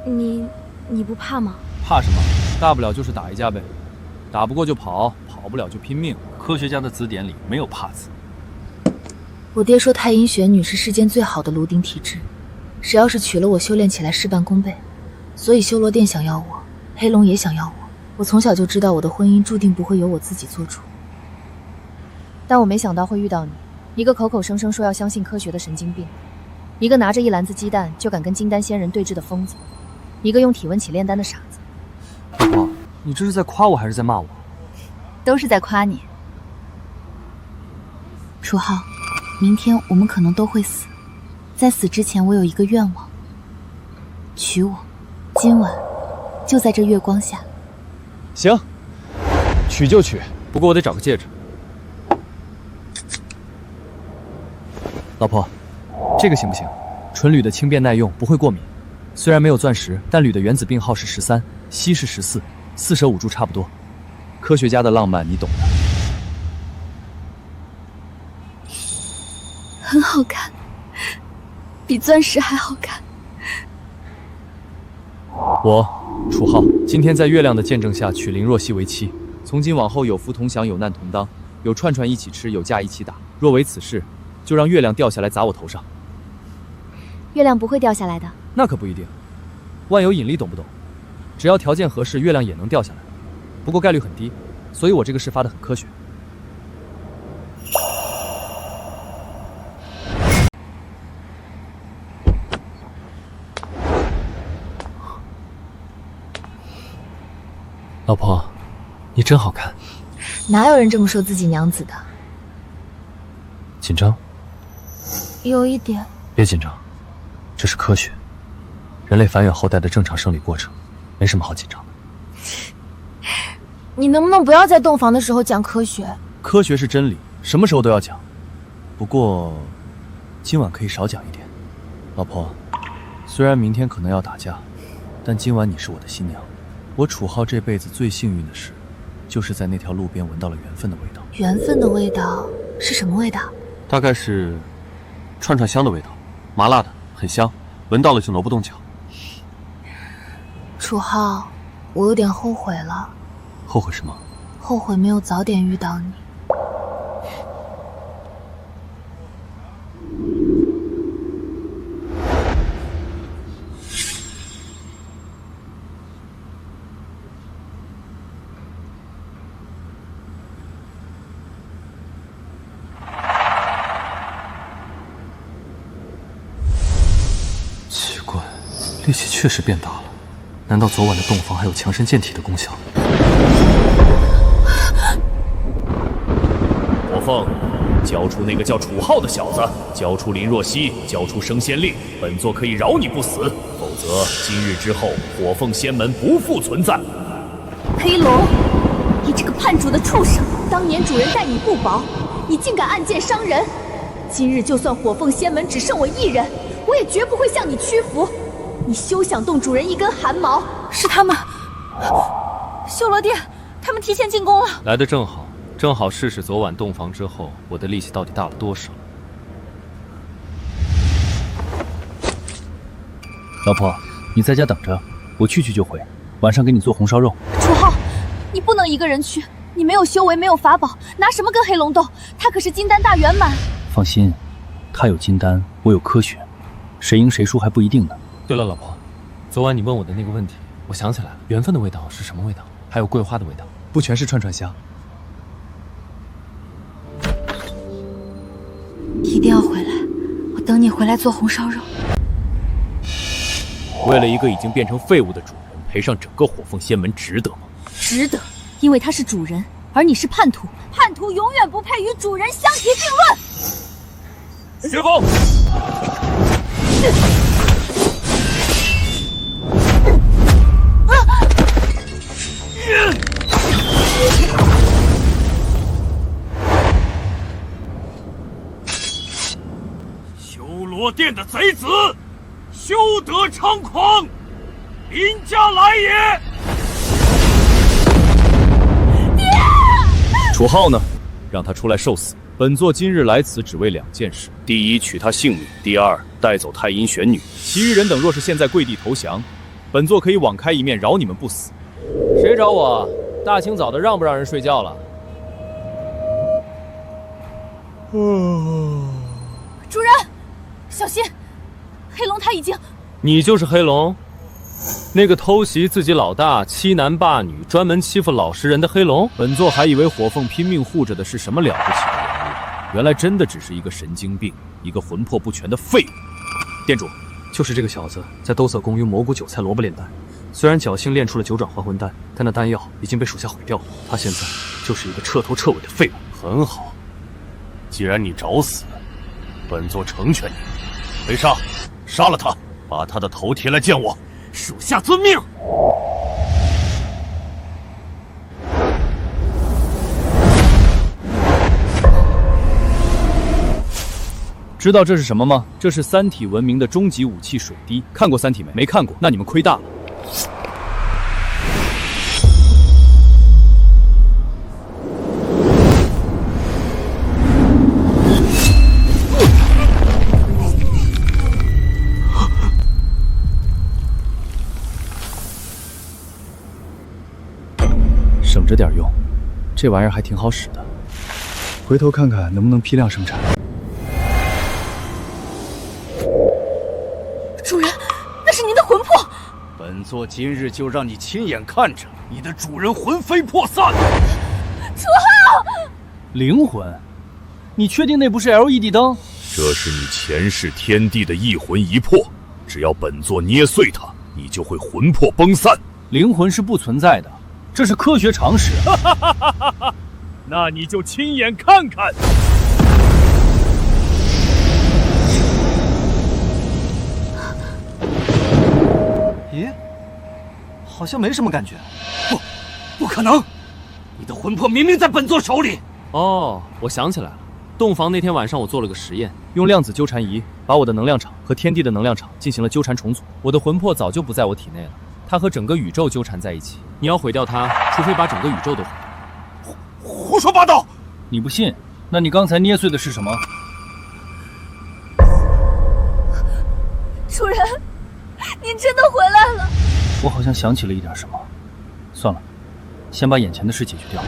你不怕吗？怕什么？大不了就是打一架呗，打不过就跑，跑不了就拼命。科学家的字典里没有怕字。我爹说太阴玄女是世间最好的炉鼎体质，只要是娶了我，修炼起来事半功倍。所以修罗殿想要我，黑龙也想要我。我从小就知道我的婚姻注定不会由我自己做主，但我没想到会遇到你，一个口口声声说要相信科学的神经病，一个拿着一篮子鸡蛋就敢跟金丹仙人对峙的疯子，一个用体温起炼丹的傻子。老婆，你这是在夸我还是在骂我？都是在夸你。楚浩，明天我们可能都会死，在死之前我有一个愿望，娶我，今晚就在这月光下。行，娶就娶，不过我得找个戒指。老婆，这个行不行？纯铝的轻便耐用，不会过敏。虽然没有钻石，但铝的原子病号是13，锡是14，四舍五入差不多。科学家的浪漫你懂的。很好看，比钻石还好看。我楚浩今天在月亮的见证下娶林若曦为妻，从今往后有福同享，有难同当，有串串一起吃，有架一起打。若为此事，就让月亮掉下来砸我头上。月亮不会掉下来的。那可不一定，万有引力懂不懂？只要条件合适，月亮也能掉下来，不过概率很低，所以我这个事发得很科学。老婆，你真好看。哪有人这么说自己娘子的？紧张？有一点。别紧张，这是科学，人类繁衍后代的正常生理过程，没什么好紧张的。你能不能不要在洞房的时候讲科学？科学是真理，什么时候都要讲。不过，今晚可以少讲一点。老婆，虽然明天可能要打架，但今晚你是我的新娘。我楚浩这辈子最幸运的事，就是在那条路边闻到了缘分的味道。缘分的味道是什么味道？大概是串串香的味道，麻辣的，很香，闻到了就挪不动脚。楚浩，我有点后悔了。后悔什么？后悔没有早点遇到你。力气确实变大了，难道昨晚的洞房还有强身健体的功效？火凤，交出那个叫楚浩的小子，交出林若曦，交出升仙令，本座可以饶你不死，否则今日之后，火凤仙门不复存在。黑龙，你这个叛主的畜生！当年主人待你不薄，你竟敢暗箭伤人！今日就算火凤仙门只剩我一人，我也绝不会向你屈服。你休想动主人一根汗毛！是他们，修罗殿，他们提前进攻了。来得正好，正好试试昨晚洞房之后我的力气到底大了多少。老婆，你在家等着，我去就回，晚上给你做红烧肉。楚浩，你不能一个人去，你没有修为，没有法宝，拿什么跟黑龙斗？他可是金丹大圆满。放心，他有金丹，我有科学，谁赢谁输还不一定呢。对了，老婆，昨晚你问我的那个问题，我想起来了，缘分的味道是什么味道？还有桂花的味道，不全是串串香。一定要回来，我等你回来做红烧肉。为了一个已经变成废物的主人，赔上整个火凤仙门，值得吗？值得，因为他是主人，而你是叛徒，叛徒永远不配与主人相提并论。雪峰，修罗殿的贼子，休得猖狂！林家来也！楚浩呢？让他出来受死。本座今日来此只为2件事：第一，取他性命；第二，带走太阴玄女。其余人等若是现在跪地投降，本座可以网开一面，饶你们不死。谁找我？大清早的，让不让人睡觉了？主人，小心！黑龙他已经……你就是黑龙，那个偷袭自己老大、欺男霸女、专门欺负老实人的黑龙？本座还以为火凤拼命护着的是什么了不起的人物，原来真的只是一个神经病，一个魂魄不全的废物。店主，就是这个小子在兜色宫用蘑菇韭菜萝卜炼丹，虽然侥幸炼出了9转还魂丹，但那丹药已经被属下毁掉了。他现在就是一个彻头彻尾的废物。很好，既然你找死，本座成全你。雷莎，杀了他，把他的头提来见我。属下遵命。知道这是什么吗？这是三体文明的终极武器水滴。看过三体没？没看过，那你们亏大了。省着点用，这玩意儿还挺好使的。回头看看能不能批量生产。主人，那是您的魂魄。本座今日就让你亲眼看着你的主人魂飞魄散。楚浩，灵魂？你确定那不是 LED 灯？这是你前世天地的一魂一魄，只要本座捏碎它，你就会魂魄崩散。灵魂是不存在的。这是科学常识。那你就亲眼看看。咦，好像没什么感觉。不可能！你的魂魄明明在本座手里。哦，我想起来了，洞房那天晚上我做了个实验，用量子纠缠仪把我的能量场和天地的能量场进行了纠缠重组。我的魂魄早就不在我体内了。它和整个宇宙纠缠在一起，你要毁掉它，除非把整个宇宙都毁掉。胡说八道！你不信？那你刚才捏碎的是什么？主人，您真的回来了！我好像想起了一点什么。算了，先把眼前的事解决掉。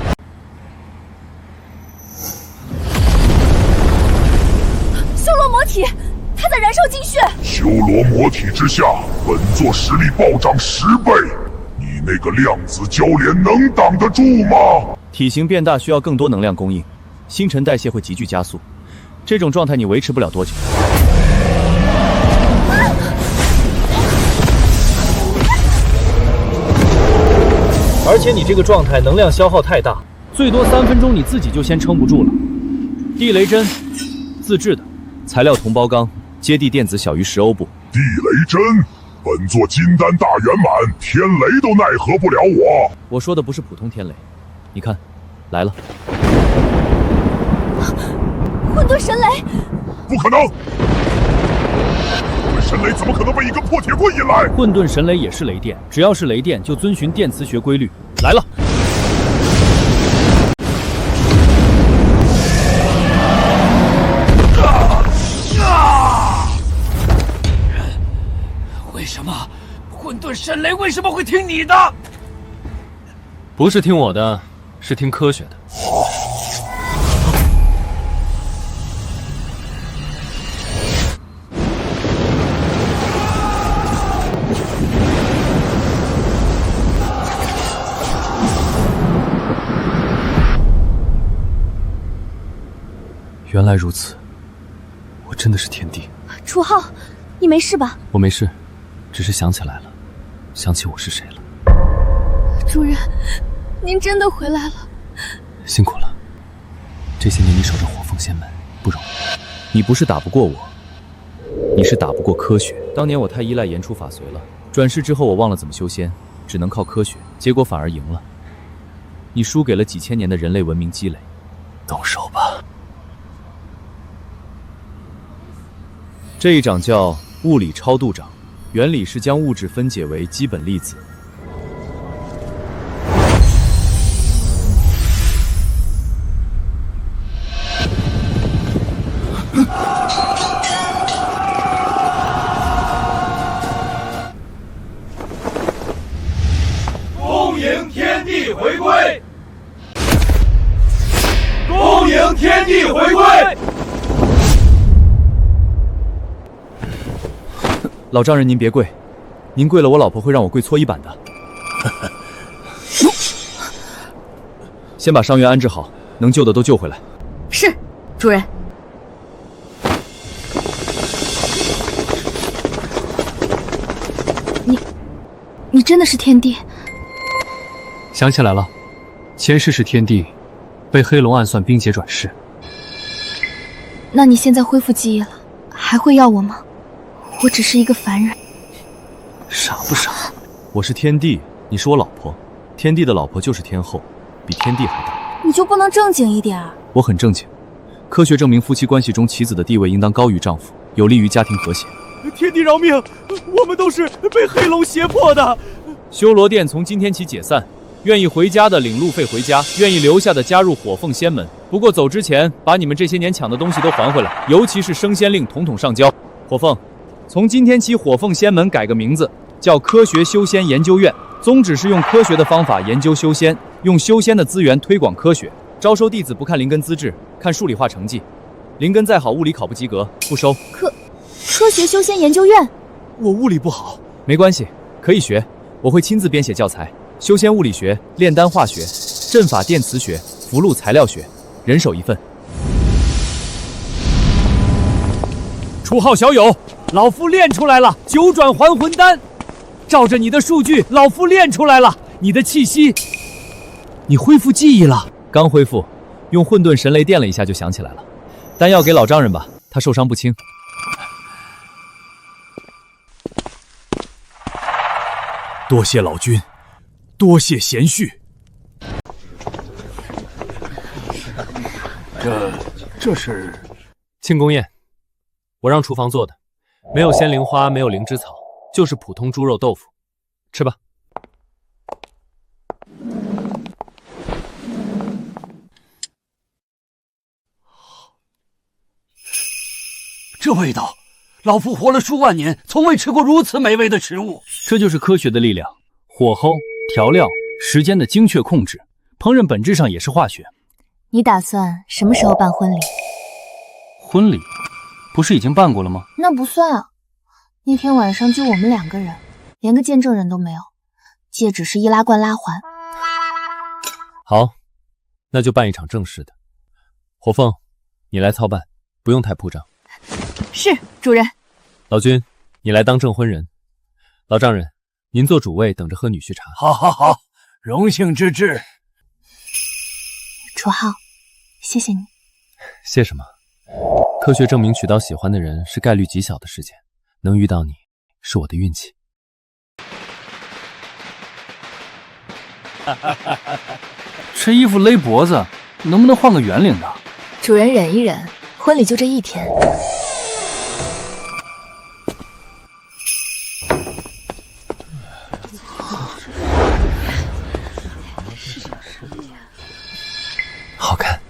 修罗魔体，它在燃烧精血。修罗魔体之下，本座实力暴涨10倍。你那个量子交联能挡得住吗？体型变大需要更多能量供应，新陈代谢会急剧加速，这种状态你维持不了多久。而且你这个状态能量消耗太大，最多3分钟你自己就先撑不住了。地雷针，自制的，材料铜包钢，接地电子小于10欧布。地雷针，本座金丹大圆满，天雷都奈何不了我。我说的不是普通天雷，你看，来了。混沌神雷！不可能！神雷怎么可能被一根破铁棍引来？混沌神雷也是雷电，只要是雷电就遵循电磁学规律。来了！为什么混沌神雷为什么会听你的？不是听我的，是听科学的。原来如此，我真的是天帝。楚浩，你没事吧？我没事，只是想起来了，想起我是谁了。主人，您真的回来了，辛苦了。这些年你守着火凤仙门不容易，你不是打不过我，你是打不过科学。当年我太依赖言出法随了，转世之后我忘了怎么修仙，只能靠科学，结果反而赢了。你输给了几千年的人类文明积累。动手吧。这一掌叫物理超度掌，原理是将物质分解为基本粒子。恭迎天地回归！恭迎天地回归！老丈人，您别跪，您跪了，我老婆会让我跪搓衣板的。先把伤员安置好，能救的都救回来。是，主人。你真的是天帝？想起来了，前世是天帝，被黑龙暗算冰结转世。那你现在恢复记忆了，还会要我吗？我只是一个凡人。傻不傻？我是天帝，你是我老婆，天帝的老婆就是天后，比天帝还大。你就不能正经一点？我很正经，科学证明夫妻关系中妻子的地位应当高于丈夫，有利于家庭和谐。天帝饶命，我们都是被黑龙胁迫的。修罗殿从今天起解散，愿意回家的领路费回家，愿意留下的加入火凤仙门。不过走之前把你们这些年抢的东西都还回来，尤其是升仙令统统上交。火凤，从今天起火凤仙门改个名字，叫科学修仙研究院，宗旨是用科学的方法研究修仙，用修仙的资源推广科学。招收弟子不看灵根资质，看数理化成绩。灵根再好，物理考不及格，不收。科学修仙研究院？我物理不好，没关系，可以学。我会亲自编写教材，修仙物理学、炼丹化学、阵法电磁学、符箓材料学，人手一份。楚浩小友，老夫练出来了九转还魂丹，照着你的数据，老夫练出来了。你的气息，你恢复记忆了。刚恢复，用混沌神雷电了一下就想起来了。丹药给老丈人吧，他受伤不轻。多谢老君，多谢贤婿。这是庆功宴，我让厨房做的，没有仙灵花，没有灵芝草，就是普通猪肉豆腐，吃吧。这味道，老夫活了数万年，从未吃过如此美味的食物。这就是科学的力量，火候、调料、时间的精确控制，烹饪本质上也是化学。你打算什么时候办婚礼？婚礼不是已经办过了吗？那不算啊，那天晚上就我们2个人，连个见证人都没有，戒指是易拉罐拉环。好，那就办一场正式的。火凤，你来操办，不用太铺张。是，主人。老君，你来当证婚人。老丈人，您做主位，等着喝女婿茶。好，荣幸之至。楚浩，谢谢你。谢什么？科学证明娶到喜欢的人是概率极小的事件，能遇到你是我的运气。这衣服勒脖子，能不能换个圆领的？主人忍一忍，婚礼就这一天。好看。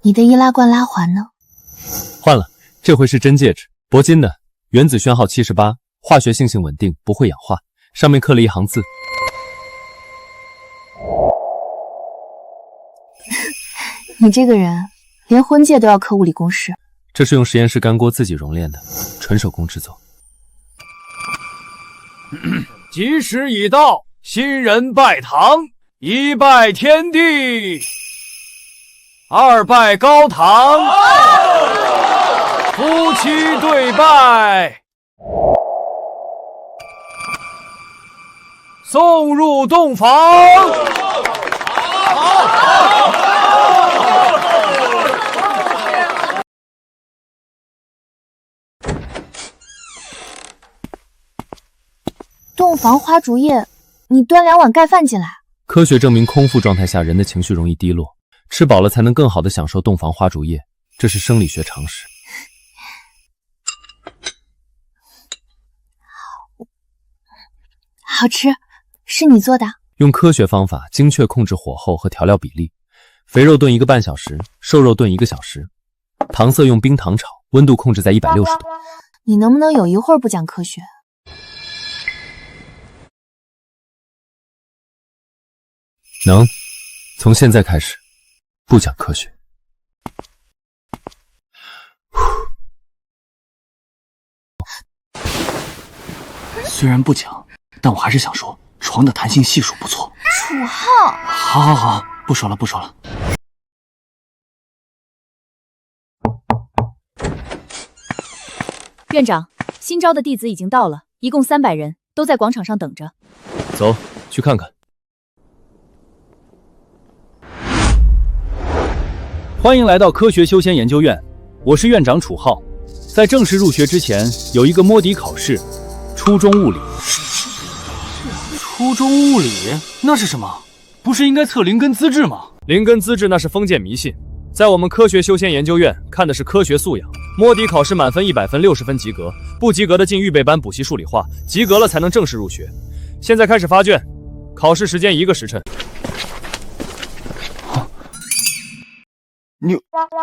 你的易拉罐拉环呢？换了，这回是真戒指，铂金的，原子宣号78，化学性稳定，不会氧化，上面刻了一行字。你这个人，连婚戒都要刻物理公式。这是用实验室干锅自己熔炼的，纯手工制作。吉时已到，新人拜堂，一拜天地，二拜高堂，夫妻对拜，送入洞房。洞房花烛夜，你端2碗盖饭进来。科学证明，空腹状态下人的情绪容易低落，吃饱了才能更好的享受洞房花烛夜，这是生理学常识。好吃，是你做的？用科学方法精确控制火候和调料比例，肥肉炖1个半小时，瘦肉炖1个小时，糖色用冰糖炒，温度控制在160度。你能不能有一会儿不讲科学？能，从现在开始，不讲科学。虽然不讲，但我还是想说，床的弹性系数不错。楚浩，好，不说了。院长，新招的弟子已经到了，一共300人，都在广场上等着。走，去看看。欢迎来到科学修仙研究院，我是院长楚浩。在正式入学之前，有一个摸底考试，初中物理。初中物理那是什么？不是应该测灵根资质吗？灵根资质那是封建迷信，在我们科学修仙研究院看的是科学素养。摸底考试满分100分，60分及格，不及格的进预备班补习数理化，及格了才能正式入学。现在开始发卷，考试时间1个时辰。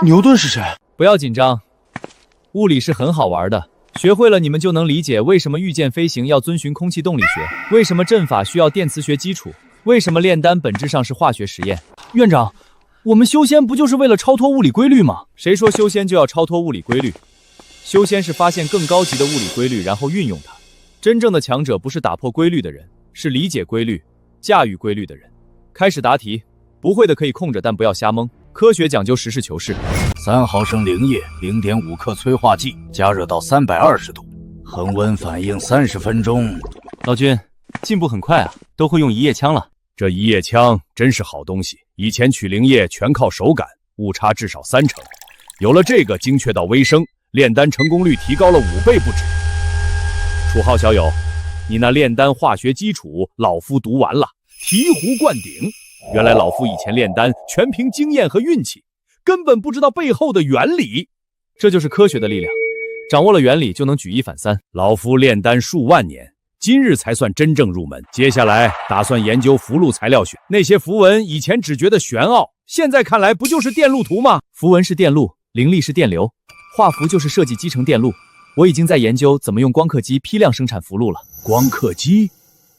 牛顿是谁？不要紧张，物理是很好玩的，学会了你们就能理解为什么御剑飞行要遵循空气动力学，为什么阵法需要电磁学基础，为什么炼丹本质上是化学实验。院长，我们修仙不就是为了超脱物理规律吗？谁说修仙就要超脱物理规律？修仙是发现更高级的物理规律，然后运用它。真正的强者不是打破规律的人，是理解规律、驾驭规律的人。开始答题，不会的可以空着，但不要瞎蒙。科学讲究实事求是。3毫升灵液，0.5克催化剂，加热到320度，恒温反应30分钟。老君，进步很快啊，都会用一叶枪了。这一叶枪真是好东西，以前取灵液全靠手感，误差至少30%。有了这个，精确到微升，炼丹成功率提高了5倍不止。楚浩小友，你那炼丹化学基础，老夫读完了，醍醐灌顶。原来老夫以前炼丹全凭经验和运气，根本不知道背后的原理。这就是科学的力量，掌握了原理就能举一反三。老夫炼丹数万年，今日才算真正入门。接下来打算研究符箓材料学，那些符文以前只觉得玄奥，现在看来不就是电路图吗？符文是电路，灵力是电流，画符就是设计基成电路。我已经在研究怎么用光刻机批量生产符箓了。光刻机？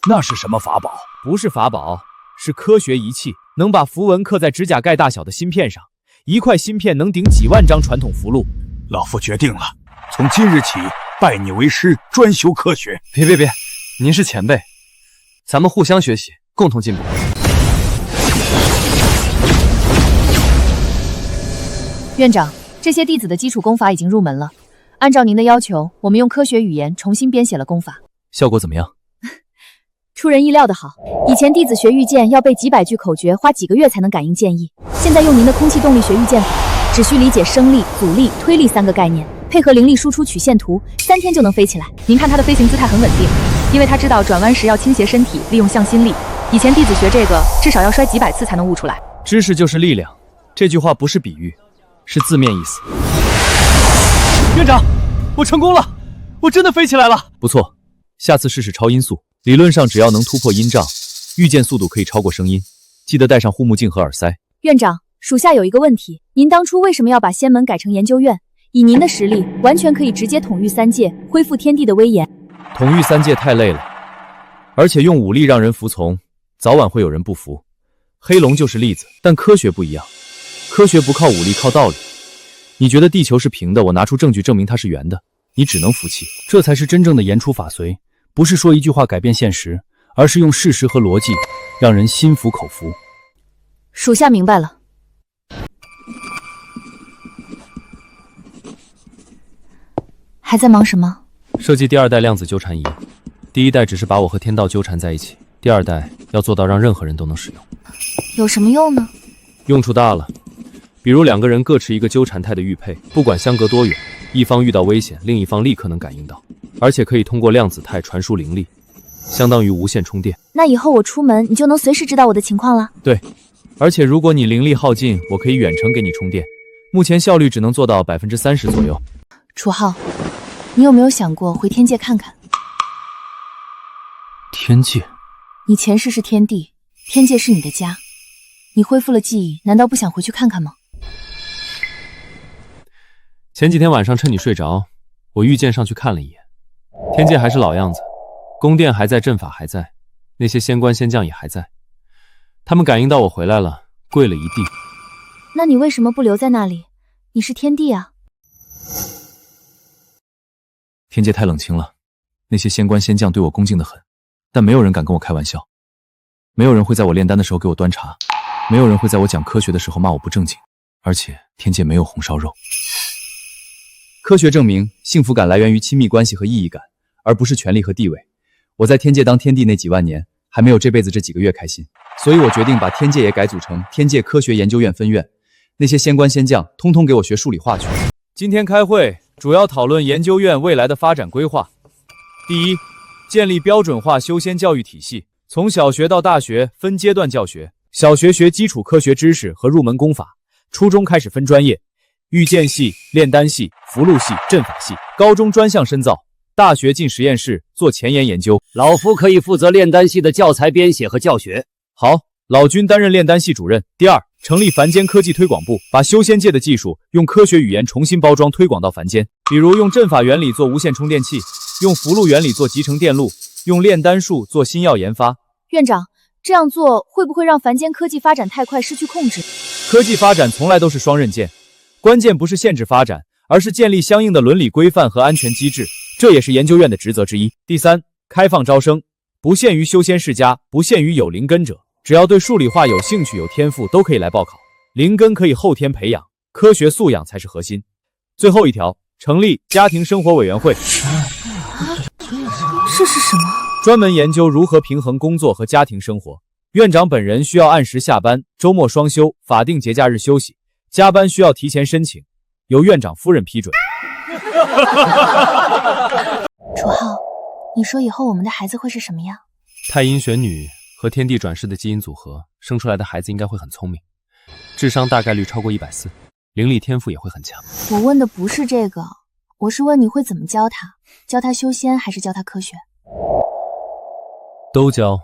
那是什么法宝？不是法宝，是科学仪器，能把符文刻在指甲盖大小的芯片上，一块芯片能顶几万张传统符箓。老夫决定了，从今日起拜你为师，专修科学。别，您是前辈，咱们互相学习，共同进步。院长，这些弟子的基础功法已经入门了，按照您的要求，我们用科学语言重新编写了功法。效果怎么样？出人意料的好，以前弟子学御剑要背几百句口诀，花几个月才能感应剑意。现在用您的空气动力学御剑法，只需理解升力、阻力、推力3个概念，配合灵力输出曲线图，3天就能飞起来。您看他的飞行姿态很稳定，因为他知道转弯时要倾斜身体，利用向心力。以前弟子学这个，至少要摔几百次才能悟出来。知识就是力量，这句话不是比喻，是字面意思。院长，我成功了，我真的飞起来了。不错，下次试试超音速。理论上只要能突破音障，御剑速度可以超过声音。记得戴上护目镜和耳塞。院长，属下有一个问题，您当初为什么要把仙门改成研究院？以您的实力，完全可以直接统御3界，恢复天地的威严。统御3界太累了，而且用武力让人服从，早晚会有人不服。黑龙就是例子，但科学不一样，科学不靠武力，靠道理。你觉得地球是平的，我拿出证据证明它是圆的，你只能服气。这才是真正的言出法随，不是说一句话改变现实，而是用事实和逻辑让人心服口服。属下明白了。还在忙什么？设计第2代量子纠缠仪。第1代只是把我和天道纠缠在一起，第2代要做到让任何人都能使用。有什么用呢？用处大了，比如2个人各持一个纠缠态的玉佩，不管相隔多远，一方遇到危险，另一方立刻能感应到，而且可以通过量子态传输灵力，相当于无线充电。那以后我出门，你就能随时知道我的情况了？对，而且如果你灵力耗尽，我可以远程给你充电，目前效率只能做到30%左右。楚浩，你有没有想过回天界看看？天界？你前世是天帝，天界是你的家，你恢复了记忆，难道不想回去看看吗？前几天晚上趁你睡着，我御剑上去看了一眼，天界还是老样子，宫殿还在，阵法还在，那些仙官仙将也还在，他们感应到我回来了，跪了一地。那你为什么不留在那里？你是天帝啊。天界太冷清了，那些仙官仙将对我恭敬得很，但没有人敢跟我开玩笑，没有人会在我炼丹的时候给我端茶，没有人会在我讲科学的时候骂我不正经，而且天界没有红烧肉。科学证明，幸福感来源于亲密关系和意义感，而不是权力和地位。我在天界当天帝那几万年，还没有这辈子这几个月开心，所以我决定把天界也改组成天界科学研究院分院，那些仙官仙将通通给我学数理化去。今天开会主要讨论研究院未来的发展规划。第一，建立标准化修仙教育体系，从小学到大学分阶段教学，小学学基础科学知识和入门功法，初中开始分专业，御剑系、炼丹系、符箓系、阵法系，高中专项深造，大学进实验室做前沿研究。老夫可以负责炼丹系的教材编写和教学。好，老君担任炼丹系主任。第二，成立凡间科技推广部，把修仙界的技术用科学语言重新包装推广到凡间，比如用阵法原理做无线充电器，用符箓原理做集成电路，用炼丹术做新药研发。院长，这样做会不会让凡间科技发展太快失去控制？科技发展从来都是双刃剑，关键不是限制发展，而是建立相应的伦理规范和安全机制，这也是研究院的职责之一。第三，开放招生，不限于修仙世家，不限于有灵根者，只要对数理化有兴趣有天赋都可以来报考，灵根可以后天培养，科学素养才是核心。最后一条，成立家庭生活委员会。这是什么？专门研究如何平衡工作和家庭生活。院长本人需要按时下班，周末双休，法定节假日休息，加班需要提前申请，由院长夫人批准。楚浩，你说以后我们的孩子会是什么样？太阴玄女和天地转世的基因组合，生出来的孩子应该会很聪明，智商大概率超过140，灵力天赋也会很强。我问的不是这个，我是问你会怎么教他，教他修仙还是教他科学？都教，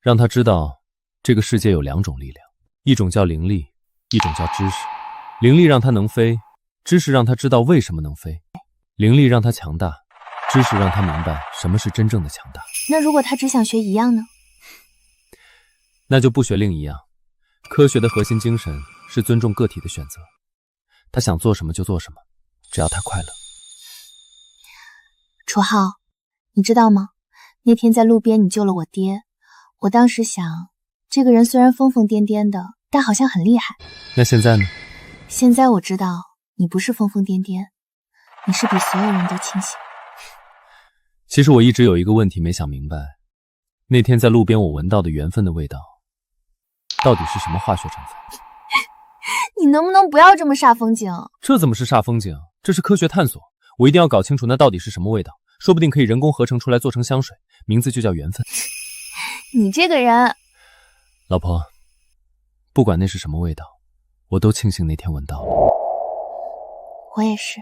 让他知道这个世界有2种力量，一种叫灵力，一种叫知识。灵力让他能飞，知识让他知道为什么能飞。灵力让他强大，知识让他明白什么是真正的强大。那如果他只想学一样呢？那就不学另一样。科学的核心精神是尊重个体的选择，他想做什么就做什么，只要他快乐。楚浩，你知道吗？那天在路边你救了我爹，我当时想，这个人虽然疯疯癫癫的，但好像很厉害。那现在呢？现在我知道你不是疯疯癫癫，你是比所有人都清醒。其实我一直有一个问题没想明白，那天在路边我闻到的缘分的味道，到底是什么化学成分？你能不能不要这么煞风景？这怎么是煞风景？这是科学探索，我一定要搞清楚那到底是什么味道，说不定可以人工合成出来做成香水，名字就叫缘分。你这个人，老婆，不管那是什么味道，我都庆幸那天闻到了。我也是。